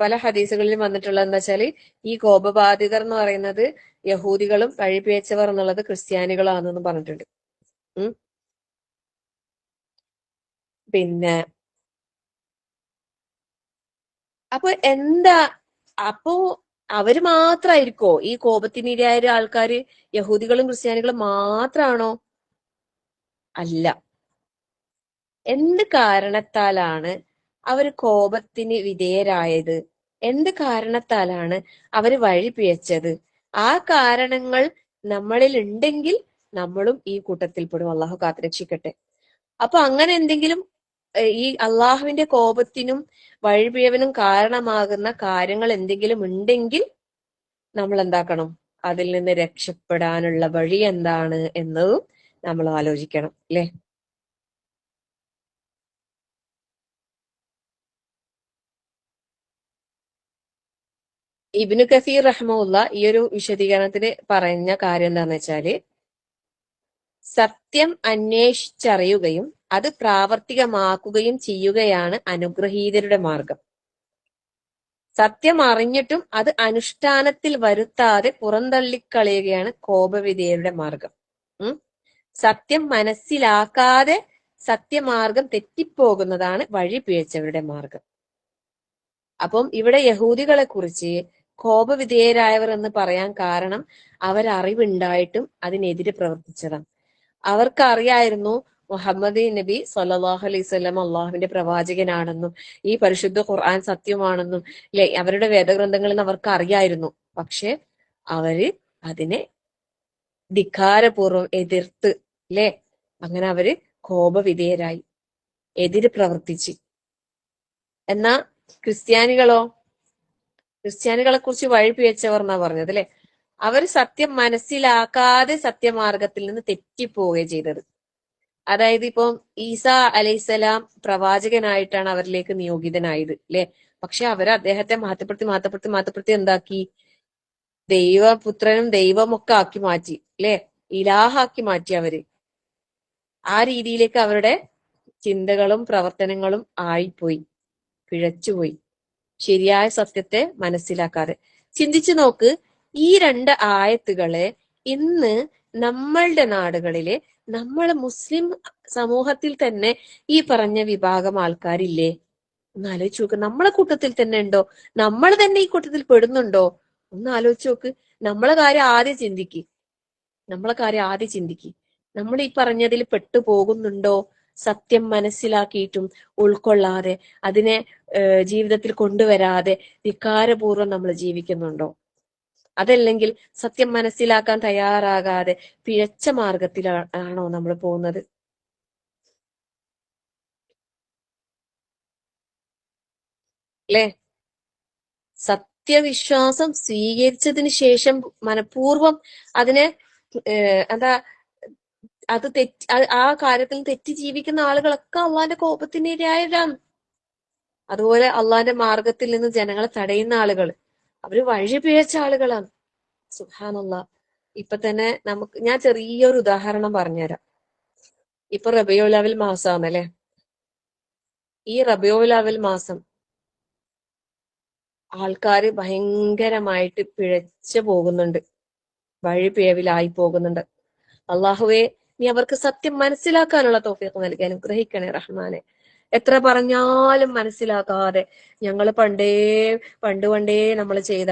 A: പല ഹദീസുകളിലും വന്നിട്ടുള്ളത് എന്താ വെച്ചാല്, ഈ കോപബാധിതർ എന്ന് പറയുന്നത് യഹൂദികളും വഴിപിഴച്ചവർ എന്നുള്ളത് ക്രിസ്ത്യാനികളാണെന്ന് പറഞ്ഞിട്ടുണ്ട്. പിന്നെ അപ്പോ അവര് മാത്രായിരിക്കോ ഈ കോപത്തിനിരയായ ആൾക്കാര്? യഹൂദികളും ക്രിസ്ത്യാനികളും മാത്രാണോ? അല്ല. എന്ത് കാരണത്താലാണ് അവര് കോപത്തിന് വിധേയരായത്? എന്ത് കാരണത്താലാണ് അവര് വഴി പിഴച്ചത്? ആ കാരണങ്ങൾ നമ്മളിൽ ഉണ്ടെങ്കിൽ നമ്മളും ഈ കൂട്ടത്തിൽപ്പെടും. അള്ളാഹു കാത്തുരക്ഷിക്കട്ടെ. അപ്പൊ അങ്ങനെ എന്തെങ്കിലും ഈ അള്ളാഹുവിന്റെ കോപത്തിനും വഴിപിഴവിനും കാരണമാകുന്ന കാര്യങ്ങൾ എന്തെങ്കിലും ഉണ്ടെങ്കിൽ നമ്മൾ എന്താക്കണം? അതിൽ നിന്ന് രക്ഷപ്പെടാനുള്ള വഴി എന്താണ് എന്നതും നമ്മൾ ആലോചിക്കണം, അല്ലെ? ഇബ്നു കസീർ റഹ്മഹുല്ല ഈ ഒരു വിശദീകരണത്തിന് പറഞ്ഞ കാര്യം എന്താന്ന് വെച്ചാല്, സത്യം അന്വേഷിച്ചറിയുകയും അത് പ്രാവർത്തികമാക്കുകയും ചെയ്യുകയാണ് അനുഗ്രഹീതരുടെ മാർഗം. സത്യം അറിഞ്ഞിട്ടും അത് അനുഷ്ഠാനത്തിൽ വരുത്താതെ പുറന്തള്ളിക്കളയുകയാണ് കോപവിധേയരുടെ മാർഗം. സത്യം മനസ്സിലാക്കാതെ സത്യമാർഗം തെറ്റിപ്പോകുന്നതാണ് വഴി പിഴച്ചവരുടെ മാർഗം. അപ്പം ഇവിടെ യഹൂദികളെ കുറിച്ച് കോപവിധേയരായവർ എന്ന് പറയാൻ കാരണം അവരറിവുണ്ടായിട്ടും അതിനെതിരെ പ്രവർത്തിച്ചതാണ്. അവർക്കറിയായിരുന്നു മുഹമ്മദ് നബി സല്ലല്ലാഹു അലൈഹി വസല്ലം അള്ളാഹുവിന്റെ പ്രവാചകനാണെന്നും ഈ പരിശുദ്ധ ഖുർആൻ സത്യമാണെന്നും, അല്ലെ, അവരുടെ വേദഗ്രന്ഥങ്ങളിൽ നിന്ന് അവർക്ക് അറിയായിരുന്നു. പക്ഷെ അവര് അതിനെ ധിക്കാരപൂർവ്വം എതിർത്ത്, അല്ലെ, അങ്ങനെ അവര് കോപവിധേയരായി, എതിര് പ്രവർത്തിച്ച്. എന്നാ ക്രിസ്ത്യാനികളെ കുറിച്ച് വഴി പിഴച്ചവർ എന്നാ പറഞ്ഞത്, അല്ലെ? അവർ സത്യം മനസ്സിലാക്കാതെ സത്യമാർഗത്തിൽ നിന്ന് തെറ്റിപ്പോവുകയും ചെയ്തത്. അതായത് ഇപ്പം ഈസാ അലൈഹിസ്സലാം പ്രവാചകനായിട്ടാണ് അവരിലേക്ക് നിയോഗിതനായത്, അല്ലെ? പക്ഷെ അദ്ദേഹത്തെ മാറ്റപ്പെടുത്തി എന്താക്കി? ദൈവപുത്രനും ദൈവമൊക്കെ ആക്കി മാറ്റി, അല്ലെ? ഇലാഹാക്കി മാറ്റി അവര്. ആ രീതിയിലേക്ക് അവരുടെ ചിന്തകളും പ്രവർത്തനങ്ങളും ആയിപ്പോയി, പിഴച്ചുപോയി, ശരിയായ സത്യത്തെ മനസ്സിലാക്കാതെ. ചിന്തിച്ചു നോക്ക്, ഈ രണ്ട് ആയത്തുകളെ ഇന്ന് നമ്മളുടെ നാടുകളിലെ, നമ്മളെ മുസ്ലിം സമൂഹത്തിൽ തന്നെ ഈ പറഞ്ഞ വിഭാഗം ആൾക്കാരില്ലേ?
B: ഒന്ന് ആലോചിച്ച് നോക്ക്. നമ്മളെ കൂട്ടത്തിൽ തന്നെ ഉണ്ടോ? നമ്മൾ തന്നെ ഈ കൂട്ടത്തിൽ പെടുന്നുണ്ടോ? ഒന്ന് ആലോചിച്ച് നോക്ക്. നമ്മളെ കാര്യം ആദ്യം ചിന്തിക്ക്. നമ്മളെ കാര്യം ആദ്യം ചിന്തിക്ക്. നമ്മൾ ഈ പറഞ്ഞതിൽ പെട്ടു പോകുന്നുണ്ടോ? സത്യം മനസ്സിലാക്കിയിട്ടും ഉൾക്കൊള്ളാതെ അതിനെ ജീവിതത്തിൽ കൊണ്ടുവരാതെ വികാരപൂർവ്വം നമ്മൾ ജീവിക്കുന്നുണ്ടോ? അതല്ലെങ്കിൽ സത്യം മനസ്സിലാക്കാൻ തയ്യാറാകാതെ പിഴച്ച മാർഗത്തിലാണോ നമ്മൾ പോകുന്നത്? അല്ലെ? സത്യവിശ്വാസം സ്വീകരിച്ചതിന് ശേഷം മനഃപൂർവ്വം അതിനെ എന്താ അത് ആ കാര്യത്തിൽ തെറ്റി ജീവിക്കുന്ന ആളുകളൊക്കെ അള്ളാന്റെ കോപത്തിന് ഇരയായവരാണ്. അതുപോലെ അള്ളാന്റെ മാർഗത്തിൽ നിന്ന് ജനങ്ങളെ തടയുന്ന ആളുകൾ, അവര് വഴി പിഴച്ച ആളുകളാണ്. സുബ്ഹാനല്ലാഹ്. ഇപ്പൊ തന്നെ ഞാൻ ചെറിയൊരു ഉദാഹരണം പറഞ്ഞുതരാം. ഇപ്പൊ റബീഉൽ അവ്വൽ മാസമാണല്ലേ? ഈ റബീഉൽ അവ്വൽ മാസം ആൾക്കാര് ഭയങ്കരമായിട്ട് പിഴച്ചു പോകുന്നുണ്ട്, വഴി പിഴവിലായി പോകുന്നുണ്ട്. അള്ളാഹുവേ, നീ അവർക്ക് സത്യം മനസ്സിലാക്കാനുള്ള തൗഫീഖ് നൽകി അനുഗ്രഹിക്കണേ റഹ്മാനെ. എത്ര പറഞ്ഞാലും മനസ്സിലാക്കാതെ ഞങ്ങൾ പണ്ടേ നമ്മൾ ചെയ്ത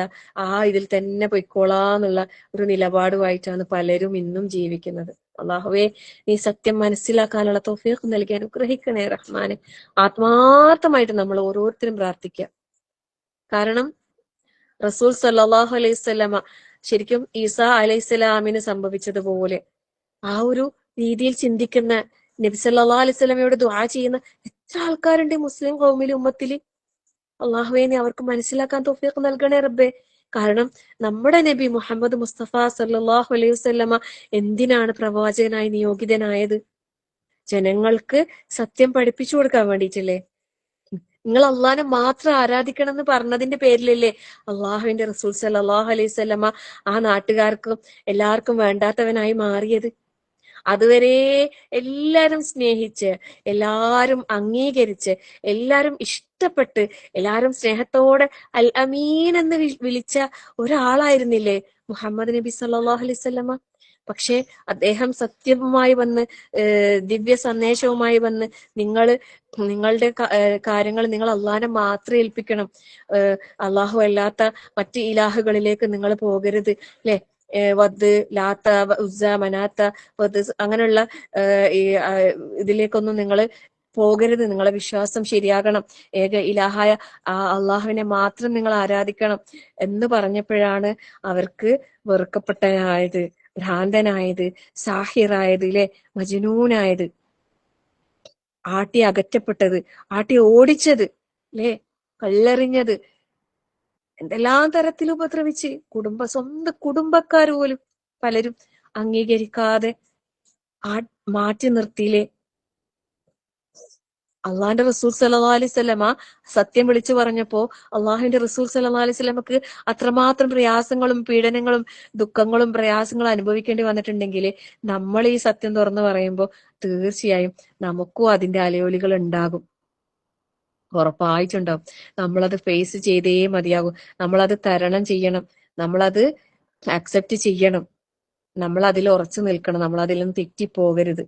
B: ഇതിൽ തന്നെ പൊയ്ക്കോളാന്നുള്ള ഒരു നിലപാടുമായിട്ടാണ് പലരും ഇന്നും ജീവിക്കുന്നത്. അള്ളാഹുവേ, നീ സത്യം മനസ്സിലാക്കാനുള്ള തൗഫീഖ് നൽകി അനുഗ്രഹിക്കണേ റഹ്മാനെ. ആത്മാർത്ഥമായിട്ട് നമ്മൾ ഓരോരുത്തരും പ്രാർത്ഥിക്കുക. കാരണം റസൂൽ സല്ലല്ലാഹു അലൈഹി വസല്ലമ ശരിക്കും ഈസാ അലൈഹിസ്സലാമിന് സംഭവിച്ചതുപോലെ ആ ഒരു രീതിയിൽ ചിന്തിക്കുന്ന, നബി സല്ലല്ലാഹു അലൈഹി വസല്ലമയോട് ദുആ ചെയ്യുന്ന എത്ര ആൾക്കാരുണ്ട് മുസ്ലിം ഖൗമില്, ഉമ്മത്തില്. അള്ളാഹുവേ, നീ അവർക്ക് മനസ്സിലാക്കാൻ തൗഫീഖ് നൽകണേ റബ്ബേ. കാരണം നമ്മുടെ നബി മുഹമ്മദ് മുസ്തഫ സല്ലല്ലാഹു അലൈഹി വസല്ലമ എന്തിനാണ് പ്രവാചകനായി നിയോഗിതനായത്? ജനങ്ങൾക്ക് സത്യം പഠിപ്പിച്ചു കൊടുക്കാൻ വേണ്ടിയിട്ടല്ലേ? നിങ്ങൾ അള്ളാഹിനെ മാത്രം ആരാധിക്കണം എന്ന് പറഞ്ഞതിന്റെ പേരിലല്ലേ അള്ളാഹുവിന്റെ റസൂൽ സല്ലല്ലാഹു അലൈഹി വസല്ലമ ആ നാട്ടുകാർക്കും എല്ലാവർക്കും വേണ്ടാത്തവനായി മാറിയത്? അതുവരെ എല്ലാരും സ്നേഹിച്ച്, എല്ലാരും അംഗീകരിച്ച്, എല്ലാരും ഇഷ്ടപ്പെട്ട്, എല്ലാരും സ്നേഹത്തോടെ അൽ അമീൻ എന്ന് വിളിച്ച ഒരാളായിരുന്നില്ലേ മുഹമ്മദ് നബി സല്ലല്ലാഹു അലൈഹി വസല്ലമ? പക്ഷെ അദ്ദേഹം സത്യവുമായി വന്ന്, ദിവ്യ സന്ദേശവുമായി വന്ന്, നിങ്ങളുടെ കാര്യങ്ങൾ നിങ്ങൾ അള്ളാഹിനെ മാത്രം ഏൽപ്പിക്കണം, അള്ളാഹു അല്ലാത്ത മറ്റ് ഇലാഹുകളിലേക്ക് നിങ്ങൾ പോകരുത്, അല്ലെ? വദ്, ലാത്ത, ഉസ്സ, മനാത്ത, വദ് അങ്ങനെയുള്ള ഈ ഇതിലേക്കൊന്നും നിങ്ങൾ പോകരുത്. നിങ്ങളെ വിശ്വാസം ശരിയാകണം, ഏക ഇലാഹായ ആ അള്ളാഹുവിനെ മാത്രം നിങ്ങൾ ആരാധിക്കണം എന്ന് പറഞ്ഞപ്പോഴാണ് അവർക്ക് വെറുക്കപ്പെട്ടതായത്, ഭ്രാന്തനായത്, സാഹിറായത്, ലെ മജ്നൂനായത്, ആട്ടി അകറ്റപ്പെട്ടത്, ആട്ടി ഓടിച്ചത്, ലെ കല്ലെറിഞ്ഞത്, എന്തെല്ലാം തരത്തിൽ ഉപദ്രവിച്ച്, സ്വന്തം കുടുംബക്കാർ പോലും പലരും അംഗീകരിക്കാതെ മാറ്റി നിർത്തിയില്ലേ? അള്ളാഹിന്റെ റസൂൽ സല്ലല്ലാഹു അലൈഹി വസല്ലമ സത്യം വിളിച്ചു പറഞ്ഞപ്പോ അള്ളാഹുവിന്റെ റസൂൽ സല്ലല്ലാഹു അലൈഹി വസല്ലമക്ക് അത്രമാത്രം പ്രയാസങ്ങളും പീഡനങ്ങളും ദുഃഖങ്ങളും പ്രയാസങ്ങളും അനുഭവിക്കേണ്ടി വന്നിട്ടുണ്ടെങ്കിൽ നമ്മൾ ഈ സത്യം തുറന്നു പറയുമ്പോൾ തീർച്ചയായും നമുക്കും അതിന്റെ അലയൊലികൾ ഉണ്ടാകും, ഉറപ്പായിട്ടുണ്ടാവും. നമ്മളത് ഫേസ് ചെയ്തേ മതിയാകും. നമ്മളത് തരണം ചെയ്യണം, നമ്മളത് അക്സെപ്റ്റ് ചെയ്യണം, നമ്മൾ അതിൽ ഉറച്ചു നിൽക്കണം, നമ്മൾ അതിൽ നിന്ന് തെറ്റിപ്പോകരുത്.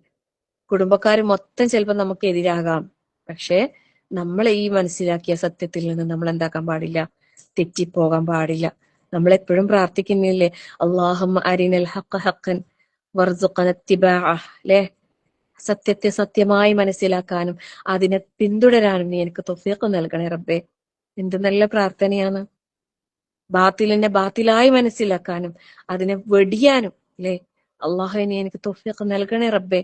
B: കുടുംബക്കാർ മൊത്തം ചിലപ്പോൾ നമുക്ക് എതിരാകാം, പക്ഷെ നമ്മൾ ഈ മനസ്സിലാക്കിയ സത്യത്തിൽ നിന്ന് നമ്മൾ എന്താക്കാൻ പാടില്ല, തെറ്റിപ്പോകാൻ പാടില്ല. നമ്മൾ എപ്പോഴും പ്രാർത്ഥിക്കുന്നില്ലേ, അല്ലാഹുമ്മ അരിനൽ ഹഖ ഹഖൻ വർസുഖന ഇത്തിബാഅഹ്, ല്ലേ? സത്യത്തെ സത്യമായി മനസ്സിലാക്കാനും അതിനെ പിന്തുടരാനും നീ എനിക്ക് തൗഫീഖ് നൽകണേ റബ്ബേ. എന്ത് നല്ല പ്രാർത്ഥനയാണ്. ബാത്തിലിനെ ബാത്തിലായി മനസ്സിലാക്കാനും അതിനെ വെടിയാനും, അല്ലെ? അള്ളാഹു നീ എനിക്ക് തൗഫീഖ് നൽകണേ റബ്ബേ.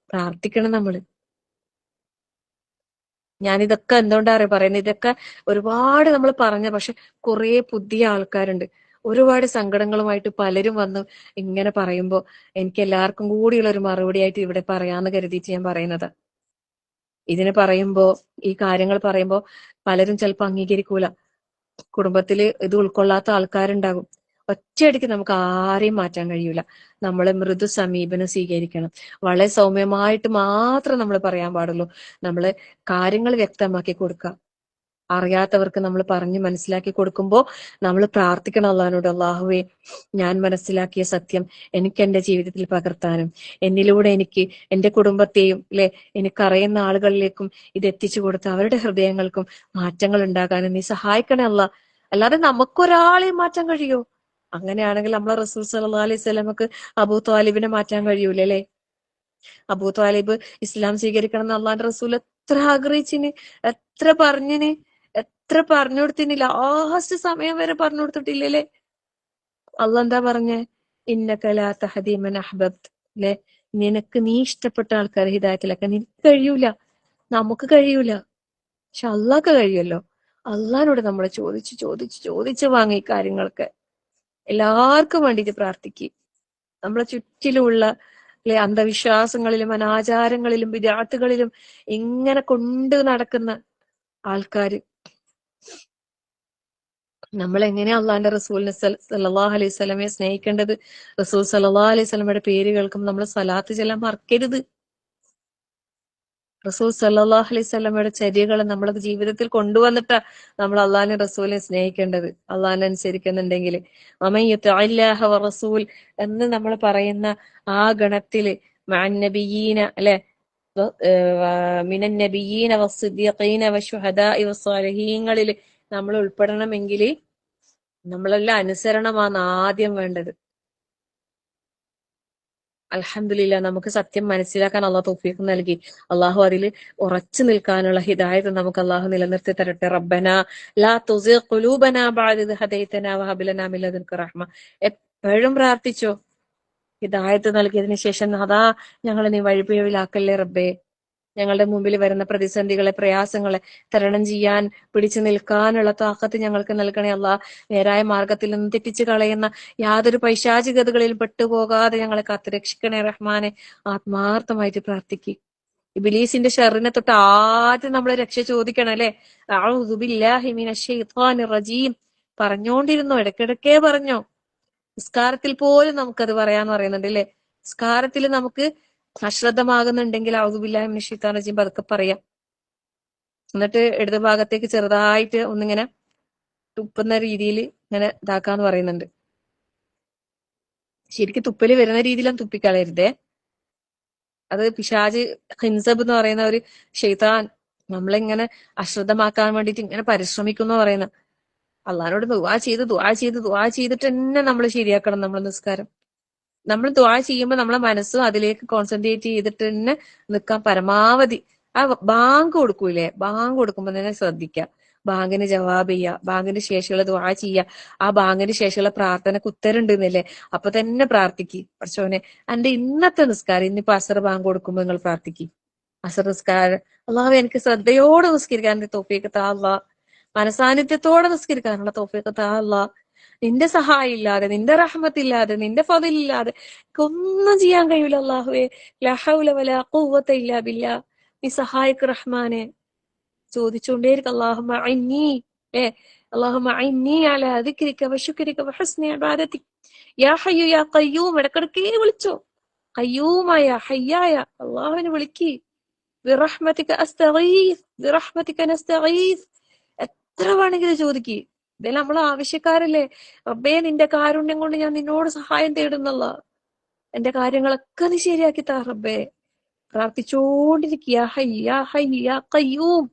B: പ്രാർത്ഥിക്കണം നമ്മള്. ഞാനിതൊക്കെ എന്തുകൊണ്ടാ പറയുന്നത്, ഇതൊക്കെ ഒരുപാട് നമ്മൾ പറഞ്ഞ, പക്ഷെ കുറെ പുതിയ ആൾക്കാരുണ്ട്, ഒരുപാട് സങ്കടങ്ങളുമായിട്ട് പലരും വന്ന് ഇങ്ങനെ പറയുമ്പോ എനിക്ക് എല്ലാവർക്കും കൂടിയുള്ള ഒരു മറുപടി ആയിട്ട് ഇവിടെ പറയാന്ന് കരുതിയിട്ട് ഞാൻ പറയുന്നത്. ഇതിന് പറയുമ്പോ, ഈ കാര്യങ്ങൾ പറയുമ്പോ പലരും ചിലപ്പോ അംഗീകരിക്കൂല, കുടുംബത്തിൽ ഇത് ഉൾക്കൊള്ളാത്ത ആൾക്കാരുണ്ടാകും. ഒറ്റയടിക്ക് നമുക്ക് ആരെയും മാറ്റാൻ കഴിയൂല. നമ്മൾ മൃദു സമീപനം സ്വീകരിക്കണം. വളരെ സൗമ്യമായിട്ട് മാത്രം നമ്മൾ പറയാൻ പാടുള്ളൂ. നമ്മള് കാര്യങ്ങൾ വ്യക്തമാക്കി കൊടുക്കുക. അറിയാത്തവർക്ക് നമ്മൾ പറഞ്ഞ് മനസ്സിലാക്കി കൊടുക്കുമ്പോൾ നമ്മൾ പ്രാർത്ഥിക്കണം അള്ളാഹിനോട്, അള്ളാഹുവേ ഞാൻ മനസ്സിലാക്കിയ സത്യം എനിക്ക് എന്റെ ജീവിതത്തിൽ പകർത്താനും എന്നിലൂടെ എനിക്ക് എന്റെ കുടുംബത്തെയും എനിക്കറിയുന്ന ആളുകളിലേക്കും ഇത് എത്തിച്ചു കൊടുത്ത് അവരുടെ ഹൃദയങ്ങൾക്കും മാറ്റങ്ങൾ ഉണ്ടാകാനും നീ സഹായിക്കണേ അല്ലാ. അല്ലാതെ നമുക്കൊരാളെയും മാറ്റാൻ കഴിയോ? അങ്ങനെയാണെങ്കിൽ നമ്മളെ റസൂൽ സല്ലല്ലാഹു അലൈഹി വസല്ലമക്ക് അബൂ ത്വാലിബിനെ മാറ്റാൻ കഴിയൂലേ? അബൂ ത്വാലിബ് ഇസ്ലാം സ്വീകരിക്കണം എന്ന് അള്ളാന്റെ റസൂൽ എത്ര ആഗ്രഹിച്ചിന്, എത്ര പറഞ്ഞിന്, എത്ര പറഞ്ഞു കൊടുത്തിന്. ലാസ്റ്റ് സമയം വരെ പറഞ്ഞു കൊടുത്തിട്ടില്ലല്ലേ? അള്ളാഹ് എന്താ പറഞ്ഞേ? ഇന്നക ലാ തഹ്ദീ മൻ അഹ്ബബ്ത, അല്ലെ? നീ ഇഷ്ടപ്പെട്ട ആൾക്കാരെ ഹിദായത്തിലാക്കാൻ നിനക്ക് കഴിയൂല, നമുക്ക് കഴിയൂല. പക്ഷെ അള്ളാഹ്ക്ക് കഴിയുമല്ലോ. അള്ളാഹിനോട് നമ്മൾ ചോദിച്ച് ചോദിച്ച് ചോദിച്ച് വാങ്ങി ഈ കാര്യങ്ങളൊക്കെ. എല്ലാവർക്കും വേണ്ടിയിട്ട് പ്രാർത്ഥിക്കുക. നമ്മളെ ചുറ്റിലുമുള്ള അന്ധവിശ്വാസങ്ങളിലും അനാചാരങ്ങളിലും വിദ്യാർത്ഥികളിലും ഇങ്ങനെ കൊണ്ട് നടക്കുന്ന ആൾക്കാര്, നമ്മൾ എങ്ങനെയാ അള്ളാന്റെ റസൂലിനെ സല്ലല്ലാഹു അലൈഹി വസല്ലമയെ സ്നേഹിക്കേണ്ടത്? റസൂൽ സല്ലല്ലാഹു അലൈഹി വസല്ലമയുടെ പേര് കേൾക്കുമ്പോൾ നമ്മൾ സ്വലാത്ത് ചെല്ലാൻ മറക്കരുത്. റസൂൽ സല്ലല്ലാഹു അലൈഹി വസല്ലമയുടെ ചര്യകൾ നമ്മളത് ജീവിതത്തിൽ കൊണ്ടുവന്നിട്ടാ നമ്മൾ അള്ളാഹിനെ റസൂലിനെ സ്നേഹിക്കേണ്ടത്. അള്ളാഹിനെ അനുസരിക്കുന്നുണ്ടെങ്കിൽ വമൻ യുതിഇല്ലാഹ വറസൂൽ എന്ന് നമ്മൾ പറയുന്ന ആ ഗണത്തില് മഅൻ നബിയീന, അല്ലെ, മിനൻ നബിയീന വസ്സിദ്ദീഖീന വശുഹദാഇ വസ്സാലിഹീങ്ങളിൽ നമ്മൾ ഉൾപ്പെടണമെങ്കിൽ നമ്മളെല്ലാം അനുസരണമാണ് ആദ്യം വേണ്ടത്. അൽഹംദുലില്ലാ, നമുക്ക് സത്യം മനസ്സിലാക്കാൻ അള്ളാഹു തൗഫീഖ് നൽകി. അള്ളാഹു അതിൽ ഉറച്ചു നിൽക്കാനുള്ള ഹിദായത്ത് നമുക്ക് അള്ളാഹു നിലനിർത്തി തരട്ടെ. റബ്ബനാ ലാ തുസിഗ് ഖുലൂബനാ ബഅദ ഇദ് ഹദൈതനാ വഹബ് ലനാ മിൻ ലദുൻക റഹ്മ. എപ്പോഴും പ്രാർത്ഥിച്ചോ, ഹിദായത്ത് നൽകിയതിനു ശേഷം അതാ ഞങ്ങളെ നീ വഴിപിഴവിലാക്കല്ലേ റബ്ബേ. ഞങ്ങളുടെ മുമ്പിൽ വരുന്ന പ്രതിസന്ധികളെ, പ്രയാസങ്ങളെ തരണം ചെയ്യാൻ, പിടിച്ചു നിൽക്കാനുള്ള താക്കത്ത് ഞങ്ങൾക്ക് നൽകണേ അല്ലാ. നേരായ മാർഗത്തിൽ നിന്ന് തെറ്റിച്ചു കളയുന്ന യാതൊരു പൈശാചികതകളിലും പെട്ടുപോകാതെ ഞങ്ങളെ കാത്തുരക്ഷിക്കണേ റഹ്മാനെ. ആത്മാർത്ഥമായിട്ട് പ്രാർത്ഥിക്കുക. ഇബ്ലീസിന്റെ ഷർറിനെ തൊട്ട് ആദ്യം നമ്മൾ രക്ഷ ചോദിക്കണം, അല്ലെ? അഊദു ബില്ലാഹി മിനശ് ശൈത്വാനിർ റജീം പറഞ്ഞോണ്ടിരുന്നോ, ഇടയ്ക്കിടയ്ക്കേ പറഞ്ഞോ. നിസ്കാരത്തിൽ പോലും നമുക്കത് പറയാന്ന് പറയുന്നുണ്ട്, അല്ലെ? നിസ്കാരത്തിൽ നമുക്ക് അശ്രദ്ധമാകുന്നുണ്ടെങ്കിൽ ഔദു ബില്ലാഹി മിനശ് ശൈത്വാനിർ റജീം പതുക്കെ പറയാം. എന്നിട്ട് ഇടത് ഭാഗത്തേക്ക് ചെറുതായിട്ട് ഒന്നിങ്ങനെ തുപ്പുന്ന രീതിയിൽ ഇങ്ങനെ ഇതാക്കാന്ന് പറയുന്നുണ്ട്. ശരിക്കും തുപ്പല് വരുന്ന രീതിയിലൊന്നും തുപ്പിക്കളയരുതേ. അത് പിശാജ്, ഖിൻസബ് എന്ന് പറയുന്ന ഒരു ഷെയ്ത്താൻ നമ്മളിങ്ങനെ അശ്രദ്ധമാക്കാൻ വേണ്ടിയിട്ട് ഇങ്ങനെ പരിശ്രമിക്കുന്നു പറയുന്ന. അള്ളാഹിനോട് ദുആ ചെയ്തിട്ട് തന്നെ നമ്മൾ ശരിയാക്കണം നമ്മൾ നിസ്കാരം. നമ്മൾ ദുആ ചെയ്യുമ്പോൾ നമ്മളെ മനസ്സും അതിലേക്ക് കോൺസെൻട്രേറ്റ് ചെയ്തിട്ട് തന്നെ നിൽക്കാൻ പരമാവധി. ആ ബാങ്ക് കൊടുക്കൂലേ, ബാങ്ക് കൊടുക്കുമ്പോൾ തന്നെ ശ്രദ്ധിക്കുക. ബാങ്കിന് ജവാബ് ചെയ്യുക, ബാങ്കിന് ശേഷമുള്ള ദുആ ചെയ്യുക. ആ ബാങ്കിന് ശേഷമുള്ള പ്രാർത്ഥനക്ക് ഉത്തരമുണ്ടെന്നല്ലേ, അപ്പൊ തന്നെ പ്രാർത്ഥിക്കുക. പടച്ചോനെ എന്റെ ഇന്നത്തെ നിസ്കാരം, ഇന്നിപ്പോ അസർ ബാങ്ക് കൊടുക്കുമ്പോൾ നിങ്ങൾ പ്രാർത്ഥിക്കുക. അസർ നിസ്കാരം അള്ളാഹു എനിക്ക് ശ്രദ്ധയോടെ നിസ്കരിക്കാൻ തൗഫീഖ് താ അല്ലാ. മനസാന്നിധ്യത്തോടെ നിസ്കരിക്കാനുള്ള തൗഫീഖ് താ അല്ലാ. നിന്റെ സഹായം ഇല്ലാതെ, നിന്റെ റഹ്മത്തില്ലാതെ, നിന്റെ ഫളില്ലാതെ ഒന്നും ചെയ്യാൻ കഴിയൂല അല്ലാഹുവേ. ലാ ഹൗല വലാ ഖുവത ഇല്ലാ ബില്ലാ. നീ സഹായിക്ക് റഹ്മാനെ. ചോദിച്ചുകൊണ്ടേയിരിക്കും അല്ലാഹുമ്മ അഇന്നി, അല്ലാഹുമ്മ അഇന്നി അലാ ദിക്രിക വശുക്രിക വഹുസ്നി ഇബാദതിക് യാ ഹയ്യു യാ ഖയ്യൂം. ഇടക്കിടക്കേ വിളിച്ചോ. ഖയ്യൂമായ ഹയ്യായ അല്ലാഹുവിനെ വിളിക്കി. ബിറഹ്മതിക അസ്തഗീസ് ബിറഹ്മതിക നസ്തഗീസ്. എത്ര വേണമെങ്കിലും ചോദിക്ക്. ഇതെല്ലാം നമ്മൾ ആവശ്യക്കാരല്ലേ. റബ്ബേ നിന്റെ കാരുണ്യം കൊണ്ട് ഞാൻ നിന്നോട് സഹായം തേടുന്നല്ല. എന്റെ കാര്യങ്ങളൊക്കെ നീ ശരിയാക്കി താ റബ്ബേ. പ്രാർത്ഥിച്ചോണ്ടിരിക്കുക. യാ ഹയ്യ് യാ ഹയ്യ് യാ ഖയ്യൂം.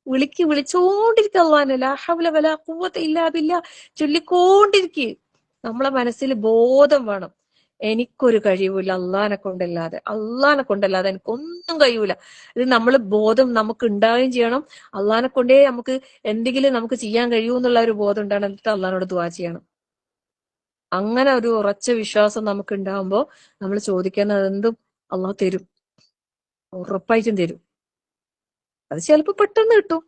B: വിളിച്ചോണ്ടിരിക്കുക അല്ലാഹുവിനെ. ലാ ഹൗല വലാ ഖുവത ഇല്ലാ ബില്ലാ ചൊല്ലിക്കൊണ്ടിരിക്കുക. നമ്മളെ മനസ്സിൽ ബോധം വേണം, എനിക്കൊരു കഴിവില്ല അള്ളാഹിനെ കൊണ്ടല്ലാതെ എനിക്കൊന്നും കഴിയൂല. ഇത് നമ്മൾ ബോധം നമുക്ക് ഉണ്ടാവുകയും ചെയ്യണം. അള്ളാഹിനെ കൊണ്ടേ നമുക്ക് എന്തെങ്കിലും നമുക്ക് ചെയ്യാൻ കഴിയൂ എന്നുള്ള ഒരു ബോധം ഉണ്ടാകണം. എന്നിട്ട് അള്ളാഹിനോട് ദുആ ചെയ്യണം. അങ്ങനെ ഒരു ഉറച്ച വിശ്വാസം നമുക്ക് ഉണ്ടാവുമ്പോൾ നമ്മൾ ചോദിക്കുന്നത് എന്തും അള്ളാഹു തരും, ഉറപ്പായിട്ടും തരും. അത് ചിലപ്പോ പെട്ടെന്ന് കിട്ടും,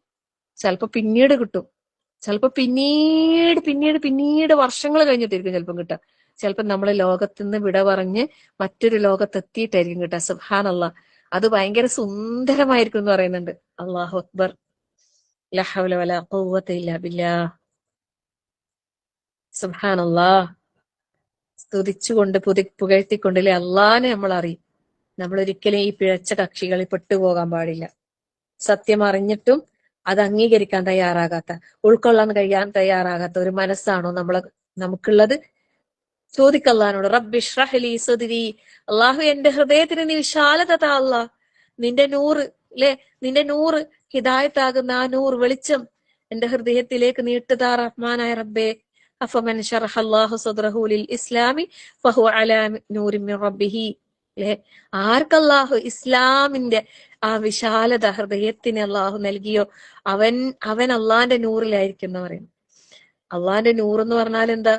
B: ചിലപ്പോ പിന്നീട് കിട്ടും, ചിലപ്പോ പിന്നീട് വർഷങ്ങൾ കഴിഞ്ഞിട്ടായിരിക്കും ചിലപ്പം കിട്ടുക. ചിലപ്പോൾ നമ്മൾ ലോകത്ത് നിന്ന് വിട പറഞ്ഞ് മറ്റൊരു ലോകത്തെത്തിയിട്ടായിരിക്കും കിട്ടുക. സുബ്ഹാനല്ലാഹ്, അത് ഭയങ്കര സുന്ദരമായിരിക്കും എന്ന് പറയുന്നുണ്ട്. അല്ലാഹു അക്ബർ. ലാ ഹൗല വലാ ഖുവത ഇല്ലാ ബില്ലാഹ്. സുബ്ഹാനല്ലാഹ്. സ്തുതിച്ചുകൊണ്ട് പുകഴ്ത്തിക്കൊണ്ടില്ലേ അള്ളാഹിനെ നമ്മൾ അറിയും. നമ്മൾ ഒരിക്കലും ഈ പിഴച്ച കക്ഷികളിൽ പെട്ടുപോകാൻ പാടില്ല. സത്യം അറിഞ്ഞിട്ടും അത് അംഗീകരിക്കാൻ തയ്യാറാകാത്ത, ഉൾക്കൊള്ളാൻ കഴിയാൻ തയ്യാറാകാത്ത ഒരു മനസ്സാണോ നമുക്കുള്ളത്? ചോദിക്കല്ലാനോട്, റബ്ബി ഇശ്റഹ് ലി സദ്രി, അള്ളാഹു എന്റെ ഹൃദയത്തിന് നീ വിശാലത താ അല്ലാ. നിന്റെ നൂറ്, അല്ലെ, നിന്റെ നൂറ്, ഹിദായത്താകുന്ന ആ നൂറ് വെളിച്ചം എന്റെ ഹൃദയത്തിലേക്ക് നീട്ടുതാ റഹ്മാനായ റബ്ബേ. അഫമൻ ശറഹ അല്ലാഹു സദ്റഹു ലിൽ ഇസ്ലാമി ഫഹുവ അലാ നൂരിൻ മിൻ റബ്ബിഹി. അല്ലെ, ആർക്കല്ലാഹു ഇസ്ലാമിന്റെ ആ വിശാലത ഹൃദയത്തിന് അള്ളാഹു നൽകിയോ അവൻ അള്ളാന്റെ നൂറിലായിരിക്കും എന്ന് പറയുന്നു. അള്ളാന്റെ നൂറ് എന്ന് പറഞ്ഞാൽ എന്താ?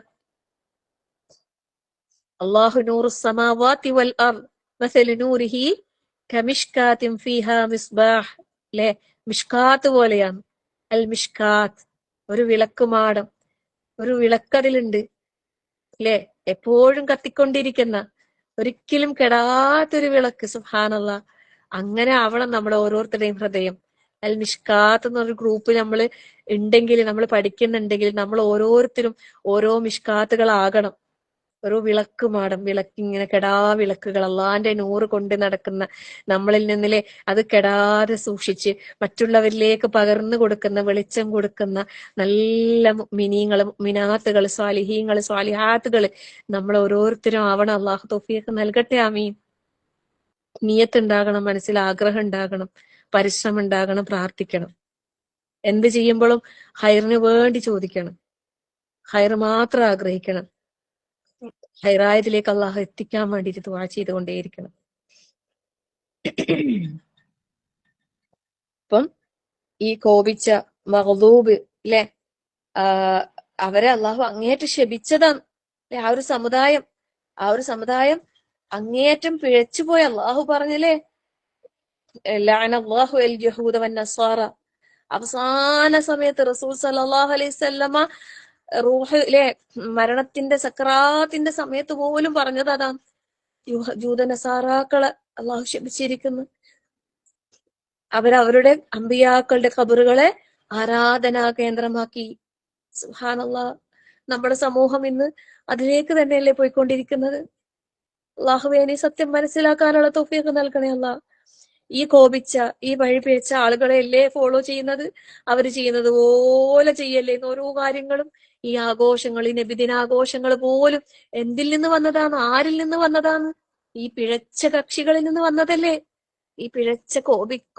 B: അള്ളാഹു നൂറു സമാവാതി വൽ അർദ് മസലു നൂരിഹി കമിഷ്കാത്തിൻ ഫീഹാ മിസ്ബാഹ്. അല്ലെ, മിഷ്കാത്ത് പോലെയാണ്. അൽ മിഷ്കാത്ത്, ഒരു വിളക്കുമാടം, ഒരു വിളക്കതിലുണ്ട്, അല്ലെ, എപ്പോഴും കത്തിക്കൊണ്ടിരിക്കുന്ന, ഒരിക്കലും കെടാത്തൊരു വിളക്ക്. സുബ്ഹാനല്ലാഹ്. അങ്ങനെ ആവണം നമ്മുടെ ഓരോരുത്തരുടെയും ഹൃദയം. അൽ മിഷ്കാത്ത് എന്നൊരു ഗ്രൂപ്പ് നമ്മൾ ഉണ്ടെങ്കിൽ, നമ്മൾ പഠിക്കുന്നുണ്ടെങ്കിൽ, നമ്മൾ ഓരോരുത്തരും ഓരോ മിഷ്കാത്തുകളാകണം. ഒരു വിളക്ക് മാടം, വിളക്കിങ്ങനെ കെടാ വിളക്കുകൾ, അള്ളാന്റെ നൂറ് കൊണ്ട് നടക്കുന്ന നമ്മളിൽ നിന്നിലെ അത് കെടാതെ സൂക്ഷിച്ച് മറ്റുള്ളവരിലേക്ക് പകർന്നു കൊടുക്കുന്ന, വെളിച്ചം കൊടുക്കുന്ന നല്ല മിനിങ്ങളും മിനാത്തുകൾ, സ്വാലിഹീങ്ങൾ, സ്വാലിഹാത്തുകൾ നമ്മൾ ഓരോരുത്തരും ആവണം. അള്ളാഹു തൗഫീഖ് നൽകട്ടെ. ആമീൻ. നിയത്ത് ഉണ്ടാകണം, മനസ്സിൽ ആഗ്രഹം ഉണ്ടാകണം, പരിശ്രമം ഉണ്ടാകണം, പ്രാർത്ഥിക്കണം. എന്ത് ചെയ്യുമ്പോഴും ഹൈറിന് വേണ്ടി ചോദിക്കണം, ഹൈർ മാത്രം ആഗ്രഹിക്കണം, ഹൈറായതിലേക്ക് അള്ളാഹു എത്തിക്കാൻ വേണ്ടിയിട്ട് ദുആ ചെയ്തുകൊണ്ടേയിരിക്കണം. അപ്പം ഈ കോപിച്ച മഗ്ദൂബ്, അല്ലെ, അവരെ അള്ളാഹു അങ്ങേയറ്റം ശപിച്ചതാണ്. അല്ലെ, ആ ഒരു സമുദായം അങ്ങേയറ്റം പിഴച്ചുപോയി. അള്ളാഹു പറഞ്ഞില്ലേ, ലഅനല്ലാഹു അൽ യഹൂദ വൻ നസ്വാറ. അവസാന സമയത്ത് റസൂൽ സല്ലല്ലാഹു അലൈഹി വസല്ലമ റൂഹ്, അല്ലെ, മരണത്തിന്റെ സക്രാത്തിന്റെ സമയത്ത് പോലും പറഞ്ഞത് അതാണ്. ജൂത നസാറാക്കളെ അള്ളാഹു ശപിച്ചിരിക്കുന്നു. അവരവരുടെ അമ്പിയാക്കളുടെ ഖബറുകളെ ആരാധനാ കേന്ദ്രമാക്കി. സുബ്ഹാനല്ലാഹ്. നമ്മുടെ സമൂഹം ഇന്ന് അതിലേക്ക് തന്നെയല്ലേ പോയിക്കൊണ്ടിരിക്കുന്നത്. അള്ളാഹുവേ, നീ സത്യം മനസ്സിലാക്കാനുള്ള തൗഫീഖ് നൽകണേ അല്ലാഹ്. ഈ കോപിച്ച, ഈ വഴിപിഴച്ച ആളുകളെയല്ലേ ഫോളോ ചെയ്യുന്നത്. അവര് ചെയ്യുന്നത് പോലെ ചെയ്യല്ലേ ഓരോ കാര്യങ്ങളും. ഈ ആഘോഷങ്ങൾ, ഈ നബിദിനാഘോഷങ്ങൾ പോലും എന്തിൽ നിന്ന് വന്നതാണ്? ആരിൽ നിന്ന് വന്നതാണ്? ഈ പിഴച്ച കക്ഷികളിൽ നിന്ന് വന്നതല്ലേ. ഈ പിഴച്ച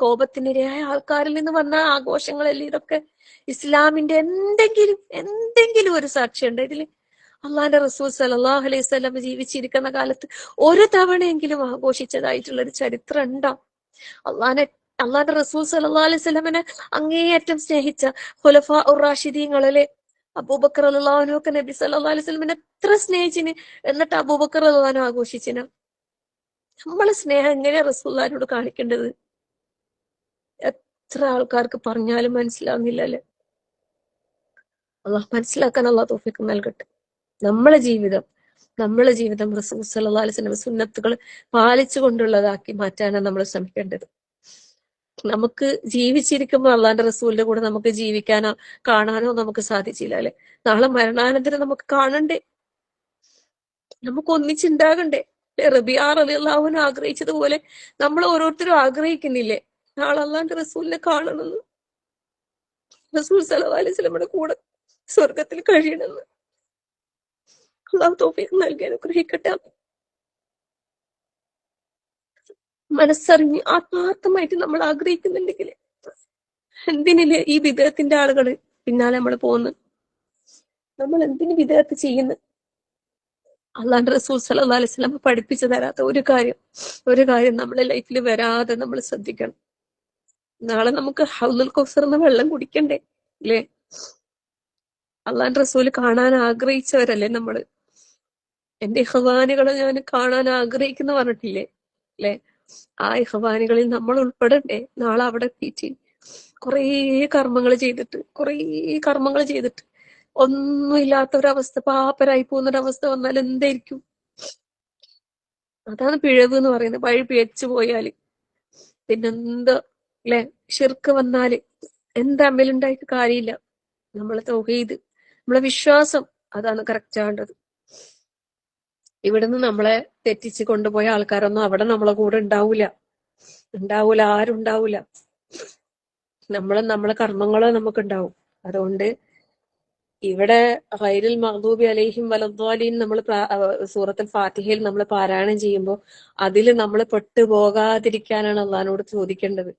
B: കോപത്തിനിരയായ ആൾക്കാരിൽ നിന്ന് വന്ന ആഘോഷങ്ങളല്ലേ ഇതൊക്കെ. ഇസ്ലാമിന്റെ എന്തെങ്കിലും ഒരു സാക്ഷിയുണ്ട് ഇതില്? അള്ളാന്റെ റസൂൽ സല്ലല്ലാഹു അലൈഹി വസല്ലം ജീവിച്ചിരിക്കുന്ന കാലത്ത് ഒരു തവണയെങ്കിലും ആഘോഷിച്ചതായിട്ടുള്ള ഒരു ചരിത്രം ഉണ്ടോ? അള്ളാന്റെ റസൂൽ സല്ലല്ലാഹു അലൈഹി വസല്ലമിനെ അങ്ങേയറ്റം സ്നേഹിച്ച ഖുലഫാ ഉർ റാഷിദീങ്ങളെ, അബൂബക്കർ റളിയല്ലാഹു അൻഹു ഒക്കെ നബി സല്ലല്ലാഹു അലൈഹി വസല്ലമിനെ എത്ര സ്നേഹിച്ചിന്. എന്നിട്ട് അബൂബക്കർ റളിയല്ലാഹു അൻഹു ആഘോഷിച്ചിന്. നമ്മളെ സ്നേഹം എങ്ങനെയാ റസൂലുള്ളാഹിനോട് കാണിക്കേണ്ടത്? എത്ര ആൾക്കാർക്ക് പറഞ്ഞാലും മനസ്സിലാവുന്നില്ല അല്ലെ. അള്ളാഹ് മനസ്സിലാക്കാൻ അള്ളാഹ് തൗഫീഖ് നൽകട്ടെ. നമ്മളെ ജീവിതം റസൂൽ സല്ലല്ലാഹു അലൈഹി വസല്ലം സുന്നത്തുകൾ പാലിച്ചുകൊണ്ടുള്ളതാക്കി മാറ്റാനാണ് നമ്മൾ ശ്രമിക്കേണ്ടത്. നമുക്ക് ജീവിച്ചിരിക്കുമ്പോൾ അള്ളാന്റെ റസൂലിന്റെ കൂടെ നമുക്ക് ജീവിക്കാനോ കാണാനോ നമുക്ക് സാധിച്ചില്ല അല്ലെ. നാളെ മരണാനന്തരം നമുക്ക് കാണണ്ടേ, നമുക്ക് ഒന്നിച്ചുണ്ടാകണ്ടേ. റബിയ റളിയല്ലാഹു അൻഹു ആഗ്രഹിച്ചതുപോലെ നമ്മൾ ഓരോരുത്തരും ആഗ്രഹിക്കുന്നില്ലേ, നാളെ അള്ളാന്റെ റസൂലിനെ കാണണമെന്ന്, റസൂൽ സല്ലല്ലാഹു അലൈഹി വസല്ലമയുടെ കൂടെ സ്വർഗത്തിൽ കഴിയണമെന്ന്. അള്ളാഹു തൗഫീഖ് നൽകി അനുഗ്രഹിക്കട്ടെ. മനസ്സറിഞ്ഞ് ആത്മാർത്ഥമായിട്ട് നമ്മൾ ആഗ്രഹിക്കുന്നുണ്ടെങ്കിൽ എന്തിനില്ലേ ഈ വിദേഹത്തിന്റെ ആളുകള് പിന്നാലെ നമ്മൾ പോകുന്നു? നമ്മൾ എന്തിന് വിദേഹത്ത് ചെയ്യുന്നു? അള്ളാന്റെ റസൂൽ സല്ലല്ലാഹു അലൈഹി വസല്ലം പഠിപ്പിച്ചു തരാത്ത ഒരു കാര്യം നമ്മുടെ ലൈഫിൽ വരാതെ നമ്മൾ ശ്രദ്ധിക്കണം. നാളെ നമുക്ക് ഹൗലുൽ കൗസർ എന്ന വെള്ളം കുടിക്കണ്ടേ, അല്ലേ? അള്ളാന്റെ റസൂല് കാണാൻ ആഗ്രഹിച്ചവരല്ലേ നമ്മള്. എന്റെ ഇഖ്വാനികളെ ഞാൻ കാണാൻ ആഗ്രഹിക്കുന്നു പറഞ്ഞിട്ടില്ലേ, അല്ലെ? ആ ഇഖ്വാനികളിൽ നമ്മൾ ഉൾപ്പെടണ്ടേ? നാളെ അവിടെ എത്തിയിട്ട് കുറേ കർമ്മങ്ങൾ ചെയ്തിട്ട് ഒന്നുമില്ലാത്തൊരവസ്ഥ, പാപ്പരായി പോകുന്നൊരവസ്ഥ വന്നാൽ എന്തായിരിക്കും? അതാണ് പിഴവ് എന്ന് പറയുന്നത്. വഴി പിഴച്ചു പോയാല് പിന്നെന്താ, അല്ലെ? ശിർക്ക് വന്നാല് എന്ത് അമലുണ്ടായിട്ട് കാര്യമില്ല. നമ്മളെ തൗഹീദ്, നമ്മളെ വിശ്വാസം, അതാണ് കറക്റ്റ് ആവേണ്ടത്. ഇവിടുന്ന് നമ്മളെ തെറ്റിച്ച് കൊണ്ടുപോയ ആൾക്കാരൊന്നും അവിടെ നമ്മളെ കൂടെ ഉണ്ടാവൂല, ആരും ഉണ്ടാവൂല. നമ്മളെ കർമ്മങ്ങളോ നമുക്കുണ്ടാവും. അതുകൊണ്ട് ഇവിടെ ഗൈറുൽ മഗ്ദൂബി അലൈഹിം വലദ്ദാലിൻ നമ്മൾ സൂറത്തുൽ ഫാത്തിഹയിൽ നമ്മൾ പാരായണം ചെയ്യുമ്പോൾ അതിൽ നമ്മൾ പെട്ടുപോകാതിരിക്കാനാണ് അള്ളഹാനോട് ചോദിക്കേണ്ടത്.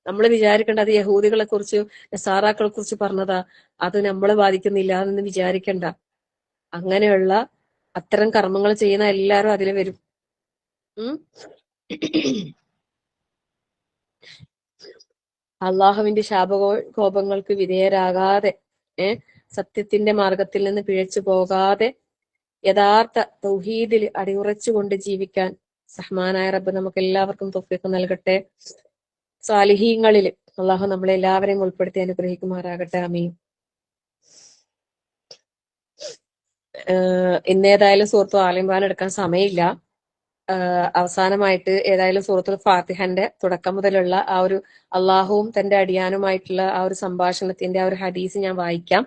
B: നമ്മൾ വിചാരിക്കേണ്ട അത് യഹൂദികളെ കുറിച്ച് നസാറാക്കളെ കുറിച്ച് പറഞ്ഞതാ, അത് നമ്മളെ ബാധിക്കുന്നില്ല എന്ന് വിചാരിക്കണ്ട. അങ്ങനെയുള്ള അത്തരം കർമ്മങ്ങൾ ചെയ്യുന്ന എല്ലാവരും അതിൽ വരും. അള്ളാഹുവിന്റെ കോപങ്ങൾക്ക് വിധേയരാകാതെ സത്യത്തിന്റെ മാർഗത്തിൽ നിന്ന് പിഴച്ചു പോകാതെ യഥാർത്ഥ തൗഹീദിൽ അടിയുറച്ചുകൊണ്ട് ജീവിക്കാൻ റഹ്മാനായ റബ്ബ് നമുക്ക് എല്ലാവർക്കും തൗഫീഖ് നൽകട്ടെ. സാലിഹീങ്ങളിൽ അള്ളാഹു നമ്മളെ എല്ലാവരെയും ഉൾപ്പെടുത്തി അനുഗ്രഹിക്കുമാറാകട്ടെ. ആമീൻ. ഇന്നേതായാലും സൂറത്തുൽ ആല ഇംറാൻ എടുക്കാൻ സമയമില്ല. അവസാനമായിട്ട് ഏതായാലും സൂറത്തുൽ ഫാത്തിഹന്റെ തുടക്കം മുതലുള്ള ആ ഒരു അള്ളാഹുവും തന്റെ അടിയാനുമായിട്ടുള്ള ആ ഒരു സംഭാഷണത്തിന്റെ ആ ഒരു ഹദീസ് ഞാൻ വായിക്കാം.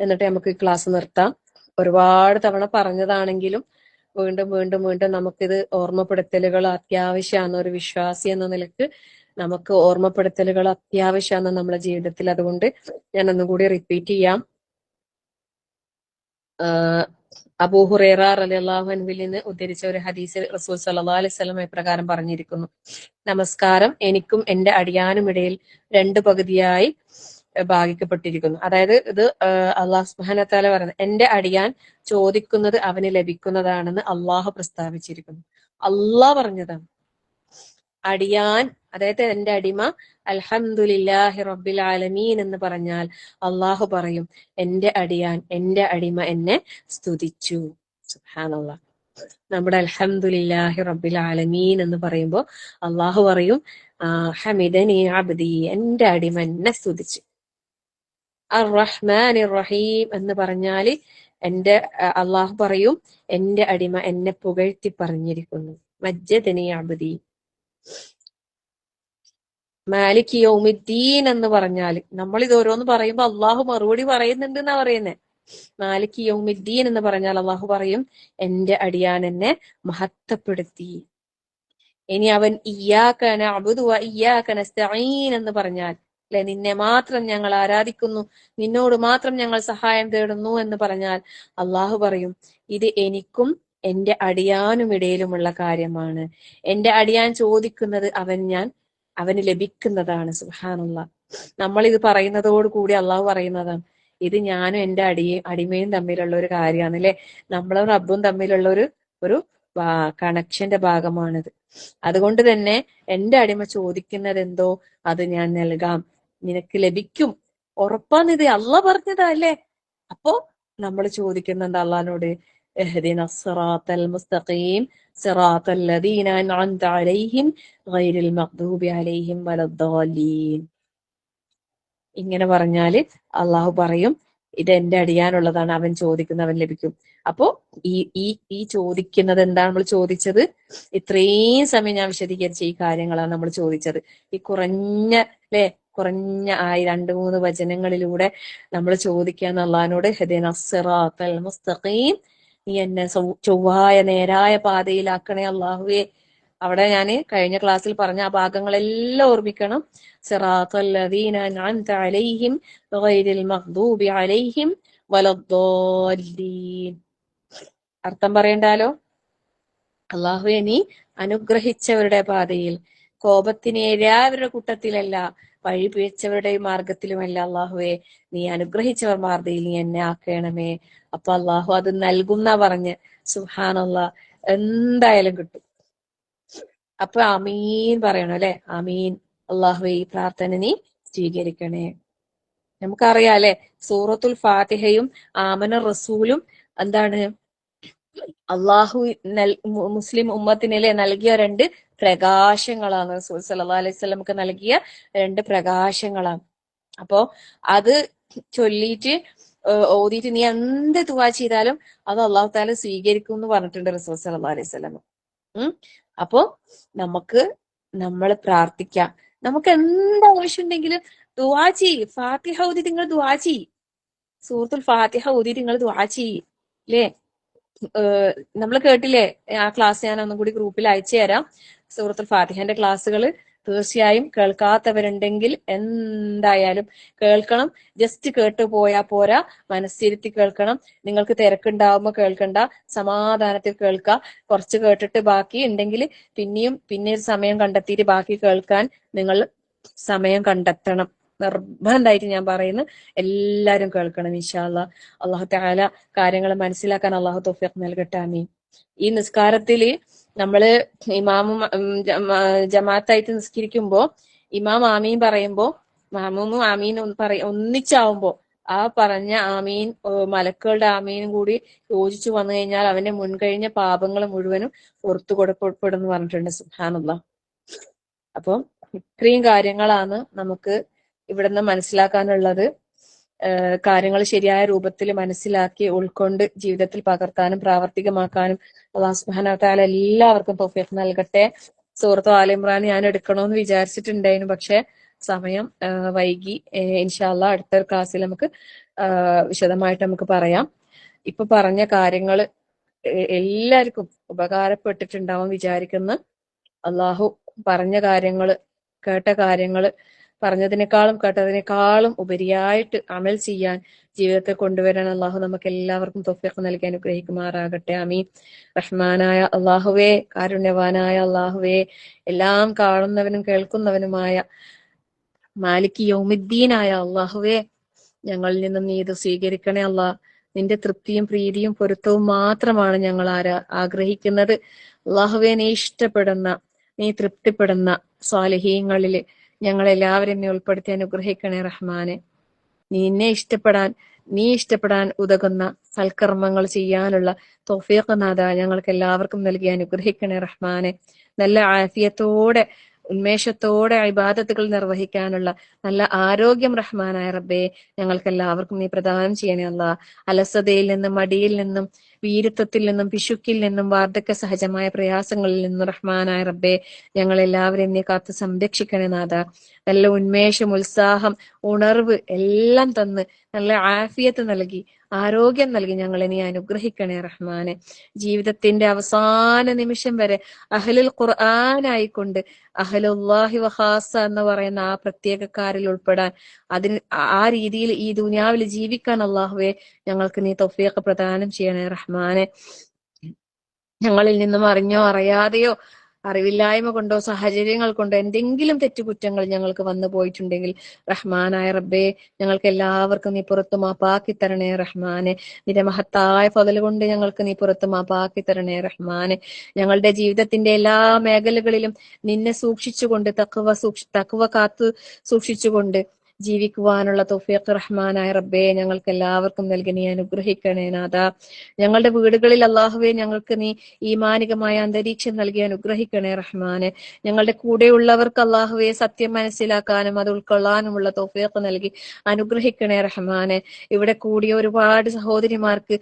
B: എന്നിട്ട് നമുക്ക് ഈ ക്ലാസ് നിർത്താം. ഒരുപാട് തവണ പറഞ്ഞതാണെങ്കിലും വീണ്ടും വീണ്ടും വീണ്ടും നമുക്കിത് ഓർമ്മപ്പെടുത്തലുകൾ അത്യാവശ്യമാണ്. ഒരു വിശ്വാസി എന്ന നിലക്ക് നമുക്ക് ഓർമ്മപ്പെടുത്തലുകൾ അത്യാവശ്യമാണ് നമ്മളെ ജീവിതത്തിൽ. അതുകൊണ്ട് ഞാൻ ഒന്നുകൂടി റിപ്പീറ്റ് ചെയ്യാം. അബൂ ഹുറൈറ റളിയല്ലാഹു അൻഹുവിൽ നിന്ന് ഉദ്ധരിച്ച ഒരു ഹദീസിൽ റസൂൽ സല്ലല്ലാഹു അലൈഹി വസല്ലം ഇപ്രകാരം പറഞ്ഞിരിക്കുന്നു: നമസ്കാരം എനിക്കും എന്റെ അടിയാനുമിടയിൽ 2 പകുതിയായി ഭാഗിക്കപ്പെട്ടിരിക്കുന്നു. അതായത് ഇത് അള്ളാഹു സുബ്ഹാനഹു വ തആല പറയുന്നത്, എന്റെ അടിയാൻ ചോദിക്കുന്നത് അവന് ലഭിക്കുന്നതാണെന്ന് അള്ളാഹു പ്രസ്താവിച്ചിരിക്കുന്നു. അള്ളാഹ് പറഞ്ഞതാണ്. അടിയാൻ, അതായത് എന്റെ അടിമ അൽഹംദുലില്ലാഹി റബ്ബിൽ ആലമീൻ എന്ന് പറഞ്ഞാൽ അള്ളാഹു പറയും, എന്റെ അടിയാൻ, എന്റെ അടിമ എന്നെ സ്തുതിച്ചു. സുബ്ഹാനല്ലാഹ്. നമ്മുടെ അൽഹംദുലില്ലാഹി റബ്ബിൽ ആലമീൻ എന്ന് പറയുമ്പോൾ അള്ളാഹു പറയും, ഹമിദനി അബ്ദി, എന്റെ അടിമ എന്നെ സ്തുതിച്ചു. അർ റഹ്മാൻ റഹീം എന്ന് പറഞ്ഞാല് അള്ളാഹു പറയും, എന്റെ അടിമ എന്നെ പുകഴ്ത്തി പറഞ്ഞിരിക്കുന്നു. മജ്ജദനി അബ്ദി. മാലിക് യൗമിദ്ദീൻ എന്ന് പറഞ്ഞാൽ നമ്മൾ ഇത് ഓരോന്ന് പറയുമ്പോ അള്ളാഹു മറുപടി പറയുന്നുണ്ട് എന്നാ പറയുന്നേ. മാലിക് യൗമിദ്ദീൻ എന്ന് പറഞ്ഞാൽ അള്ളാഹു പറയും, എന്റെ അടിയാൻ എന്നെ മഹത്വപ്പെടുത്തി. ഇനി അവൻ ഇയ്യാക നഅ്ബുദു വ ഇയ്യാക നസ്തഈൻ എന്ന് പറഞ്ഞാൽ, അല്ലെ, നിന്നെ മാത്രം ഞങ്ങൾ ആരാധിക്കുന്നു, നിന്നോട് മാത്രം ഞങ്ങൾ സഹായം തേടുന്നു എന്ന് പറഞ്ഞാൽ അള്ളാഹു പറയും, ഇത് എനിക്കും എന്റെ അടിയാനുമിടയിലുമുള്ള കാര്യമാണ്. എന്റെ അടിയാൻ ചോദിക്കുന്നത് അവന് ലഭിക്കുന്നതാണ്. സുബ്ഹാനല്ലാഹ്. നമ്മൾ ഇത് പറയുന്നതോട് കൂടി അള്ളാഹു പറയുന്നതാണ്, ഇത് ഞാനും എന്റെ അടിമയും തമ്മിലുള്ള ഒരു കാര്യമാണ്, അല്ലെ, നമ്മളും റബ്ബും തമ്മിലുള്ള ഒരു കണക്ഷന്റെ ഭാഗമാണിത്. അതുകൊണ്ട് തന്നെ എന്റെ അടിമ ചോദിക്കുന്നത് എന്തോ അത് ഞാൻ നൽകാം, നിനക്ക് ലഭിക്കും, ഉറപ്പാന്നിത് അള്ളാഹ് പറഞ്ഞതാ, അല്ലേ. അപ്പോ നമ്മൾ ചോദിക്കുന്നുണ്ട് അള്ളാഹിനോട്, ഇഹ്ദിനസ് സിറാത്തൽ മുസ്തഖീം സിറാത്തൽ ലദീന അൻഅംത അലൈഹിം ഗൈറിൽ മഗ്ദൂബി അലൈഹിം വലദ്ദാലീൻ. ഇങ്ങനെ പറഞ്ഞാല് അള്ളാഹു പറയും, ഇത് എന്റെ അടിയാനുള്ളതാണ്, അവൻ ചോദിക്കുന്ന അവൻ ലഭിക്കും. അപ്പോ ഈ ചോദിക്കുന്നത് എന്താണ് നമ്മൾ ചോദിച്ചത്? ഇത്രയും സമയം ഞാൻ വിശദീകരിച്ച ഈ കാര്യങ്ങളാണ് നമ്മൾ ചോദിച്ചത്. ഈ കുറഞ്ഞ 2-3 വചനങ്ങളിലൂടെ നമ്മൾ ചോദിക്കാന്ന് അള്ളഹാനോട്, ഇഹ്ദിനസ് സിറാത്തൽ മുസ്തഖീം, നീ എന്നെ ചൊവ്വായ നേരായ പാതയിലാക്കണേ അള്ളാഹുവേ. അവിടെ ഞാൻ കഴിഞ്ഞ ക്ലാസ്സിൽ പറഞ്ഞ ആ ഭാഗങ്ങളെല്ലാം ഓർമ്മിക്കണം. സിറാത്തൽ ലദീന അൻഅംത അലൈഹിം ഗൈറിൽ മഗ്ദൂബി അലൈഹിം വലദ്ദാലീൻ. അർത്ഥം പറയണ്ടാലോ? അള്ളാഹുവേ, നീ അനുഗ്രഹിച്ചവരുടെ പാതയിൽ, കോപത്തിന് എല്ലാവരുടെ കൂട്ടത്തിലല്ല, വഴി പിഴച്ചവരുടെ മാർഗത്തിലുമല്ല. അള്ളാഹുവേ, നീ അനുഗ്രഹിച്ചവർ പാതയിൽ നീ എന്നെ ആക്കണമേ. അപ്പൊ അള്ളാഹു അത് നൽകുന്ന പറഞ്ഞ്. സുബ്ഹാനല്ലാഹ്. എന്തായാലും കിട്ടും. അപ്പൊ ആമീൻ പറയണം, അല്ലെ. ആമീൻ. അള്ളാഹുവേ, ഈ പ്രാർത്ഥന നീ സ്വീകരിക്കണേ. നമുക്കറിയാം, അല്ലെ, സൂറത്തുൽ ഫാത്തിഹയും ആമന റസൂലും എന്താണ്? അള്ളാഹു മുസ്ലിം ഉമ്മത്തിനെ നൽകിയ 2 പ്രകാശങ്ങളാണ്. റസൂൽ സല്ലല്ലാഹു അലൈഹി വസല്ലമക്ക് നൽകിയ 2 പ്രകാശങ്ങളാണ്. അപ്പോ അത് ചൊല്ലിയിട്ട് ഓതിയിട്ട് നീ എന്ത് ദുആ ചെയ്താലും അത് അള്ളാഹു തആല സ്വീകരിക്കും എന്ന് പറഞ്ഞിട്ടുണ്ട് റസൂൽ സല്ലല്ലാഹു അലൈഹി വസല്ലം. അപ്പോ നമ്മൾ പ്രാർത്ഥിക്കാം. നമുക്ക് എന്ത് ആവശ്യമുണ്ടെങ്കിലും ദുആ ചെയ്യ്. ഫാത്തിഹ ഓതി നിങ്ങൾ ദുആ ചെയ്യ്. സൂറത്തുൽ ഫാത്തിഹ ഓതി നിങ്ങൾ ദുആ ചെയ്യ്, അല്ലേ. നമ്മൾ കേട്ടില്ലേ ആ ക്ലാസ്? ഞാൻ ഒന്നും കൂടി ഗ്രൂപ്പിൽ അയച്ചു തരാം. സൂറത്തുൽ ഫാത്തിഹന്റെ ക്ലാസ്സുകൾ തീർച്ചയായും കേൾക്കാത്തവരുണ്ടെങ്കിൽ എന്തായാലും കേൾക്കണം. ജസ്റ്റ് കേട്ടു പോയാ പോരാ, മനസ്സിരുത്തി കേൾക്കണം. നിങ്ങൾക്ക് തിരക്കുണ്ടാവുമ്പോ കേൾക്കണ്ട, സമാധാനത്തിൽ കേൾക്കുക. കുറച്ച് കേട്ടിട്ട് ബാക്കി ഉണ്ടെങ്കിൽ പിന്നെ ഒരു സമയം കണ്ടെത്തിയിട്ട് ബാക്കി കേൾക്കാൻ നിങ്ങൾ സമയം കണ്ടെത്തണം. നിർബന്ധമായിട്ട് ഞാൻ പറയുന്നു, എല്ലാരും കേൾക്കണം ഇൻഷാ അല്ലാഹ്. അള്ളാഹു തആല കാര്യങ്ങൾ മനസ്സിലാക്കാൻ അള്ളാഹു തൗഫീഖ് നൽകട്ടെ. ആമീൻ. ഈ നിസ്കാരത്തില് നമ്മള് ഇമാമും ജമാഅത്തായിട്ട് നിസ്കരിക്കുമ്പോ ഇമാം ആമീൻ പറയുമ്പോ മാമൂമും ആമീൻ ഒന്നിച്ചാവുമ്പോ ആ പറഞ്ഞ ആമീൻ മലക്കുകളുടെ ആമീനും കൂടി യോജിച്ചു വന്നു കഴിഞ്ഞാൽ അവന്റെ മുൻകഴിഞ്ഞ പാപങ്ങൾ മുഴുവനും പുറത്തു കൊടുക്കപ്പെടുന്നു പറഞ്ഞിട്ടുണ്ട്. സുബ്ഹാനല്ലാഹ്. അപ്പം ഇത്രയും കാര്യങ്ങളാണ് നമുക്ക് ഇവിടുന്ന് മനസ്സിലാക്കാനുള്ളത്. കാര്യങ്ങൾ ശരിയായ രൂപത്തിൽ മനസ്സിലാക്കി ഉൾക്കൊണ്ട് ജീവിതത്തിൽ പകർത്താനും പ്രാവർത്തികമാക്കാനും അല്ലാഹു സുബ്ഹാനഹു വ തആല എല്ലാവർക്കും തൗഫീഖ് നൽകട്ടെ. സൂറത്ത് ആല ഇമ്രാൻ ഞാൻ എടുക്കണമെന്ന് വിചാരിച്ചിട്ടുണ്ടായിരുന്നു, പക്ഷെ സമയം വൈകി. ഇൻഷാ അല്ലാഹ് അടുത്ത ക്ലാസ്സിൽ നമുക്ക് വിശദമായിട്ട് നമുക്ക് പറയാം. ഇപ്പൊ പറഞ്ഞ കാര്യങ്ങൾ എല്ലാവർക്കും ഉപകാരപ്പെട്ടിട്ടുണ്ടാവും വിചാരിക്കുന്നു. അള്ളാഹു പറഞ്ഞ കാര്യങ്ങള്, കേട്ട കാര്യങ്ങള് പറഞ്ഞതിനേക്കാളും കേട്ടതിനേക്കാളും ഉപരിയായിട്ട് അമൽ ചെയ്യാൻ ജീവിതത്തെ കൊണ്ടുവരാൻ അള്ളാഹു നമുക്ക് എല്ലാവർക്കും തൗഫീഖ് നൽകി അനുഗ്രഹിക്കുമാറാകട്ടെ. ആമീൻ. റഹ്മാനായ അള്ളാഹുവേ, കാരുണ്യവാനായ അള്ളാഹുവേ, എല്ലാം കാണുന്നവനും കേൾക്കുന്നവനുമായ മാലിക് യൗമിദ്ദീനായ അള്ളാഹുവേ, ഞങ്ങളിൽ നിന്നും നീ ഇത് സ്വീകരിക്കണേ അല്ലാ. നിന്റെ തൃപ്തിയും പ്രീതിയും പൊരുത്തവും മാത്രമാണ് ഞങ്ങൾ ആഗ്രഹിക്കുന്നത്. അള്ളാഹുവേ, നീ ഇഷ്ടപ്പെടുന്ന, നീ തൃപ്തിപ്പെടുന്ന സ്വാലിഹീങ്ങളില് ഞങ്ങളെല്ലാവരും നീ ഉൾപ്പെടുത്തി അനുഗ്രഹിക്കണേ റഹ്മാനെ. നീ ഇഷ്ടപ്പെടാൻ ഉതകുന്ന സൽക്കർമ്മങ്ങൾ ചെയ്യാനുള്ള തൗഫീഖ് നാഥ ഞങ്ങൾക്ക് എല്ലാവർക്കും നൽകി അനുഗ്രഹിക്കണേ റഹ്മാനെ. നല്ല ആഫിയത്തോടെ ഉന്മേഷത്തോടെ ഇബാദത്തുകൾ നിർവഹിക്കാനുള്ള നല്ല ആരോഗ്യം റഹ്മാനായ റബ്ബേ ഞങ്ങൾക്ക് എല്ലാവർക്കും നീ പ്രദാനം ചെയ്യണേ അല്ലാ. അലസതയിൽ നിന്നും, മടിയിൽ നിന്നും, വീരത്വത്തിൽ നിന്നും, പിശുക്കിൽ നിന്നും, വാർദ്ധക്യ സഹജമായ പ്രയാസങ്ങളിൽ നിന്നും റഹ്മാനായ റബ്ബേ ഞങ്ങളെല്ലാവരെയും നീ കാത്ത് സംരക്ഷിക്കണേ നാഥ. നല്ല ഉന്മേഷം, ഉത്സാഹം, ഉണർവ് എല്ലാം തന്ന് നല്ല ആഫിയത്ത് നൽകി ആരോഗ്യം നൽകി ഞങ്ങളെ നീ അനുഗ്രഹിക്കണേ റഹ്മാനെ. ജീവിതത്തിന്റെ അവസാന നിമിഷം വരെ അഹ്ലുൽ ഖുർആനായിക്കൊണ്ട് അഹ്ലുല്ലാഹി വഖാസ എന്ന് പറയുന്ന ആ പ്രത്യേകക്കാരിൽ ഉൾപ്പെടാൻ, ആ രീതിയിൽ ഈ ദുനിയാവിൽ ജീവിക്കാൻ അള്ളാഹുവേ ഞങ്ങൾക്ക് നീ തൗഫീഖ് പ്രദാനം ചെയ്യണേ റഹ്മാനെ. ഞങ്ങളിൽ നിന്നും അറിഞ്ഞോ അറിയാതെയോ അറിവില്ലായ്മ കൊണ്ടോ സാഹചര്യങ്ങൾ കൊണ്ടോ എന്തെങ്കിലും തെറ്റുകുറ്റങ്ങൾ ഞങ്ങൾക്ക് വന്നു പോയിട്ടുണ്ടെങ്കിൽ റഹ്മാനായ റബ്ബേ ഞങ്ങൾക്ക് എല്ലാവർക്കും നീ പുറത്തു മാപ്പാക്കി തരണേ റഹ്മാനെ. നിന്റെ മഹത്തായ ഫള് കൊണ്ട് ഞങ്ങൾക്ക് നീ പുറത്തു മാപ്പാക്കി തരണേ റഹ്മാനെ. ഞങ്ങളുടെ ജീവിതത്തിന്റെ എല്ലാ മേഖലകളിലും നിന്നെ സൂക്ഷിച്ചുകൊണ്ട് തഖ്വ കാത്തു സൂക്ഷിച്ചുകൊണ്ട് ജീവിക്കുവാനുള്ള തൗഫീഖ് റഹ്മാനായ റബ്ബേ ഞങ്ങൾക്ക് എല്ലാവർക്കും നൽകി നീ അനുഗ്രഹിക്കണേ നാഥ. ഞങ്ങളുടെ വീടുകളിൽ അള്ളാഹുവേ ഞങ്ങൾക്ക് നീ ഈമാനികമായ അന്തരീക്ഷം നൽകി അനുഗ്രഹിക്കണേ റഹ്മാനെ. ഞങ്ങളുടെ കൂടെയുള്ളവർക്ക് അള്ളാഹുവെ സത്യം മനസ്സിലാക്കാനും അത് ഉൾക്കൊള്ളാനുമുള്ള തൗഫീഖ് നൽകി അനുഗ്രഹിക്കണേ റഹ്മാനെ. ഇവിടെ കൂടിയ ഒരുപാട് സഹോദരിമാർക്ക്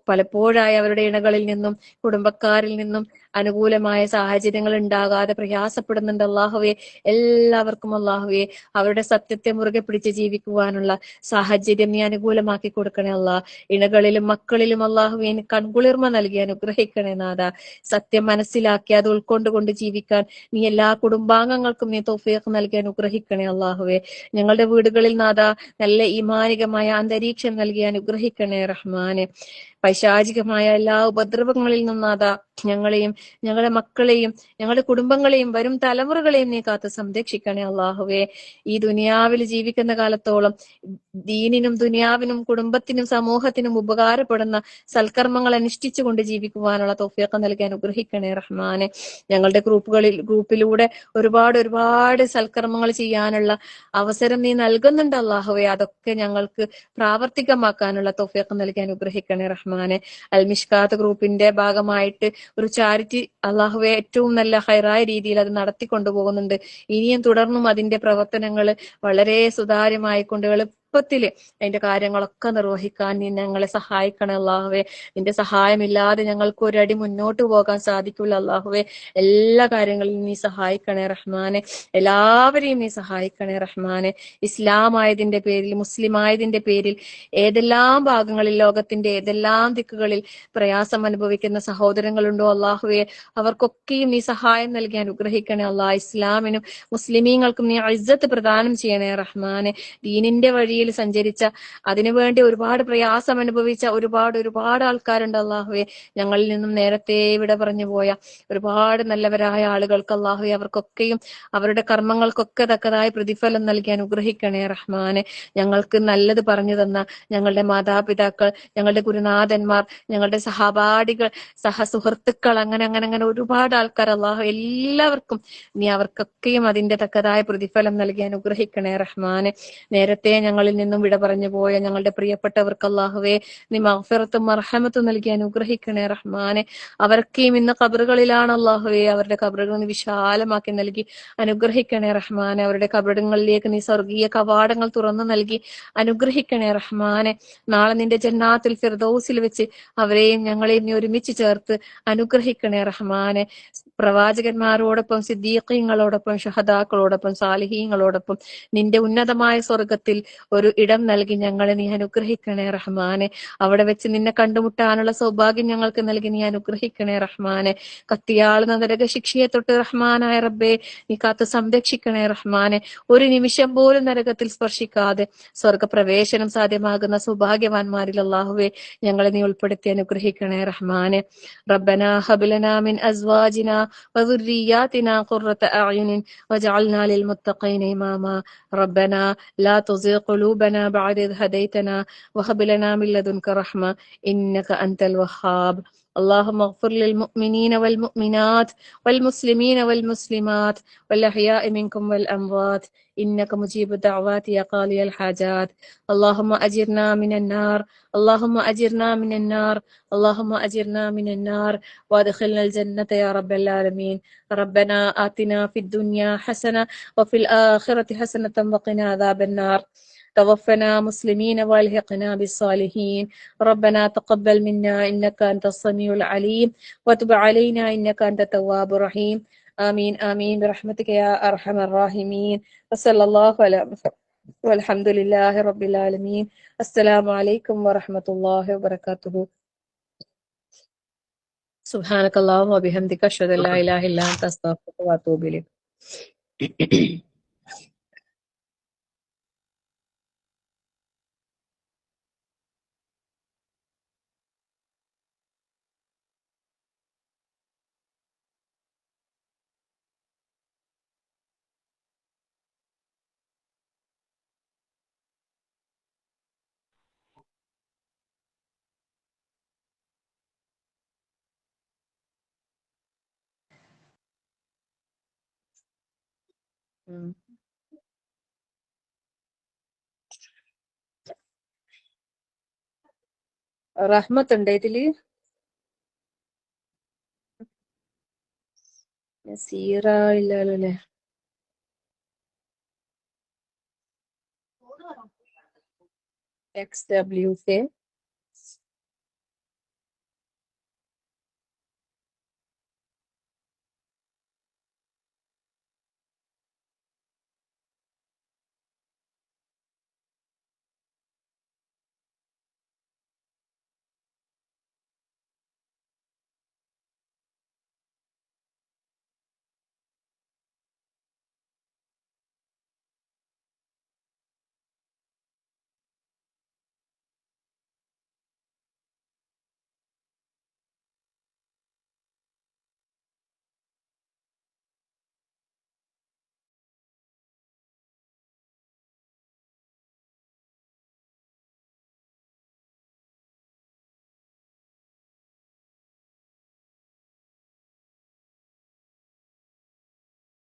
B: പലപ്പോഴായി അവരുടെ ഇണകളിൽ നിന്നും കുടുംബക്കാരിൽ നിന്നും അനുകൂലമായ സാഹചര്യങ്ങൾ ഉണ്ടാകാതെ പ്രയാസപ്പെടുന്നുണ്ട് അള്ളാഹുവെ. എല്ലാവർക്കും അള്ളാഹുവെ അവരുടെ സത്യത്തെ മുറുകെ പിടിച്ച് ജീവിക്കുവാനുള്ള സാഹചര്യം നീ അനുകൂലമാക്കി കൊടുക്കണേ അല്ലാ. ഇണകളിലും മക്കളിലും അള്ളാഹുവെ കൺകുളിർമ നൽകി അനുഗ്രഹിക്കണേ നാഥ. സത്യം മനസ്സിലാക്കി അത് ഉൾക്കൊണ്ടുകൊണ്ട് ജീവിക്കാൻ നീ എല്ലാ കുടുംബാംഗങ്ങൾക്കും നീ തൗഫീഖ് നൽകി അനുഗ്രഹിക്കണേ അള്ളാഹുവെ. ഞങ്ങളുടെ വീടുകളിൽ നാഥ നല്ല ഈമാനികമായ അന്തരീക്ഷം നൽകി അനുഗ്രഹിക്കണേ റഹ്മാനെ. പൈശാചികമായ എല്ലാ ഉപദ്രവങ്ങളിൽ നിന്നും നാഥ ഞങ്ങളെയും ഞങ്ങളുടെ മക്കളെയും ഞങ്ങളുടെ കുടുംബങ്ങളെയും വരും തലമുറകളെയും നീ കാത്ത് സംരക്ഷിക്കണേ അള്ളാഹുവേ. ഈ ദുനിയാവിൽ ജീവിക്കുന്ന കാലത്തോളം ദീനിനും ദുനിയാവിനും കുടുംബത്തിനും സമൂഹത്തിനും ഉപകാരപ്പെടുന്ന സൽക്കർമ്മങ്ങൾ അനുഷ്ഠിച്ചുകൊണ്ട് ജീവിക്കുവാനുള്ള തൗഫീഖ് നൽകി അനുഗ്രഹിക്കണേ റഹ്മാനെ. ഞങ്ങളുടെ ഗ്രൂപ്പിലൂടെ ഒരുപാട് സൽക്കർമ്മങ്ങൾ ചെയ്യാനുള്ള അവസരം നീ നൽകുന്നുണ്ട് അള്ളാഹുവേ. അതൊക്കെ ഞങ്ങൾക്ക് പ്രാവർത്തികമാക്കാനുള്ള തൗഫീഖ് നൽകി അനുഗ്രഹിക്കണേ റഹ്മാനെ. അൽമിഷ്കാത്ത് ഗ്രൂപ്പിന്റെ ഭാഗമായിട്ട് ഒരു ചാരിറ്റി അള്ളാഹുവെ ഏറ്റവും നല്ല ഹൈറായ രീതിയിൽ അത് നടത്തിക്കൊണ്ടുപോകുന്നുണ്ട്. ഇനിയും തുടർന്നും അതിന്റെ പ്രവർത്തനങ്ങൾ വളരെ സുതാര്യമായിക്കൊണ്ട് എളുപ്പത്തില് അതിന്റെ കാര്യങ്ങളൊക്കെ നിർവഹിക്കാൻ നീ ഞങ്ങളെ സഹായിക്കണേ അല്ലാഹുവേ. നിന്റെ സഹായമില്ലാതെ ഞങ്ങൾക്ക് ഒരടി മുന്നോട്ട് പോകാൻ സാധിക്കില്ല അല്ലാഹുവേ. എല്ലാ കാര്യങ്ങളിലും നീ സഹായിക്കണേ റഹ്മാനെ. എല്ലാവരെയും നീ സഹായിക്കണേ റഹ്മാനെ. ഇസ്ലാം ആയതിന്റെ പേരിൽ, മുസ്ലിം ആയതിന്റെ പേരിൽ ഏതെല്ലാം ഭാഗങ്ങളിൽ, ലോകത്തിന്റെ ഏതെല്ലാം ദിക്കുകളിൽ പ്രയാസം അനുഭവിക്കുന്ന സഹോദരങ്ങളുണ്ടോ അള്ളാഹുവെ, അവർക്കൊക്കെയും നീ സഹായം നൽകി അനുഗ്രഹിക്കണേ അള്ളാഹ്. ഇസ്ലാമിനും മുസ്ലിമീങ്ങൾക്കും നീ ഇസ്സത്ത് പ്രദാനം ചെയ്യണേ റഹ്മാനെ. ദീനിന്റെ വഴിയിൽ സഞ്ചരിച്ച, അതിനുവേണ്ടി ഒരുപാട് പ്രയാസം അനുഭവിച്ച ഒരുപാട് ആൾക്കാരുണ്ട് അള്ളാഹുവെ. ഞങ്ങളിൽ നിന്നും നേരത്തെ ഇവിടെ പറഞ്ഞു പോയ ഒരുപാട് നല്ലവരായ ആളുകൾക്ക് അള്ളാഹുവെ, അവർക്കൊക്കെയും അവരുടെ കർമ്മങ്ങൾക്കൊക്കെ തക്കതായ പ്രതിഫലം നൽകി അനുഗ്രഹിക്കണേ റഹ്മാനെ. ഞങ്ങൾക്ക് നല്ലത് പറഞ്ഞു തന്ന ഞങ്ങളുടെ മാതാപിതാക്കൾ, ഞങ്ങളുടെ ഗുരുനാഥന്മാർ, ഞങ്ങളുടെ സഹപാഠികൾ, സഹസുഹൃത്തുക്കൾ, അങ്ങനെ ഒരുപാട് ആൾക്കാർ അള്ളാഹു എല്ലാവർക്കും നീ അവർക്കൊക്കെയും അതിന്റെ തക്കതായ പ്രതിഫലം നൽകി അനുഗ്രഹിക്കണേ റഹ്മാനെ. നേരത്തെ ഞങ്ങളിൽ നിന്നും വിട പറഞ്ഞു പോയ ഞങ്ങളുടെ പ്രിയപ്പെട്ടവർക്ക് അള്ളാഹുവേ, നീ മഗ്ഫിറത്തും മർഹമത്തും നൽകി അനുഗ്രഹിക്കണേ റഹ്മാനെ. അവർക്കെയും ഇന്ന് ഖബറുകളിലാണ് അള്ളാഹുവേ, അവരുടെ ഖബറുകൾ നീ വിശാലമാക്കി നൽകി അനുഗ്രഹിക്കണേ റഹ്മാനെ. അവരുടെ ഖബറുകളിലേക്ക് നീ സ്വർഗീയ കവാടങ്ങൾ തുറന്നു നൽകി അനുഗ്രഹിക്കണേ റഹ്മാനെ. നാളെ നിന്റെ ജന്നാത്തുൽ ഫിർദൗസിൽ വെച്ച് അവരെയും ഞങ്ങളെയും നീ ഒരുമിച്ച് ചേർത്ത് അനുഗ്രഹിക്കണേ റഹ്മാനെ. പ്രവാചകന്മാരോടൊപ്പം, സിദ്ദീഖീങ്ങളോടൊപ്പം, ഷഹദാക്കളോടൊപ്പം, സാലിഹീങ്ങളോടൊപ്പം നിന്റെ ഉന്നതമായ സ്വർഗത്തിൽ ഒരു ഇടം നൽകി ഞങ്ങളെ നീ അനുഗ്രഹിക്കണേ റഹ്മാനെ. അവിടെ വെച്ച് നിന്നെ കണ്ടുമുട്ടാനുള്ള സൗഭാഗ്യം ഞങ്ങൾക്ക് നൽകി നീ അനുഗ്രഹിക്കണേ റഹ്മാനെ. കത്തിയാളുന്ന നരകശിക്ഷയെ തൊട്ട് റഹ്മാനായ റബ്ബേ നീ കാത്ത് സംരക്ഷിക്കണേ റഹ്മാനെ. ഒരു നിമിഷം പോലും നരകത്തിൽ സ്പർശിക്കാതെ സ്വർഗപ്രവേശനം സാധ്യമാകുന്ന സൗഭാഗ്യവാന്മാരിൽ അല്ലാഹുവേ ഞങ്ങളെ നീ ഉൾപ്പെടുത്തി അനുഗ്രഹിക്കണേ റഹ്മാനെ. റബ്ബനാ ഹബ് ലനാ മിൻ അസ്വാജിനാ വദുർരിയാതിനാ ഖുർറത അഅ്യുനിൻ വജഅൽനാ ലിൽമുത്തഖീന ഇമാമാ. റബ്ബനാ ലാ തുസിഗ് ഖുലൂബനാ ബഅദ ഇദ് ഹദൈതനാ വഹബ് ലനാ മിൻ ലദുൻക റഹ്മ ഇന്നക അൻതൽ വഹ്ഹാബ്. اللهم اغفر للمؤمنين والمؤمنات والمسلمين والمسلمات والأحياء منكم والأموات إنك مجيب الدعوات يا قاضي الحاجات. اللهم أجرنا من النار، اللهم أجرنا من النار، اللهم أجرنا من النار وادخلنا الجنة يا رب العالمين. ربنا آتنا في الدنيا حسنة وفي الآخرة حسنة وقنا عذاب النار. توفنا مسلمين والحقنا بالصالحين. ربنا تقبل منا إنك أنت السميع العليم وتب علينا إنك أنت التواب الرحيم. آمين آمين برحمتك يا أرحم الراحمين. وصلى الله على محمد والحمد لله رب العالمين. السلام عليكم ورحمة الله وبركاته. سبحانك اللهم وبحمدك أشهد أن لا إله إلا أنت أستغفرك وأتوب إليك. റഹ്മത്ത് ഉണ്ട് ഇതില്? നസീറ ഇല്ലല്ലോ അല്ലേ? XWK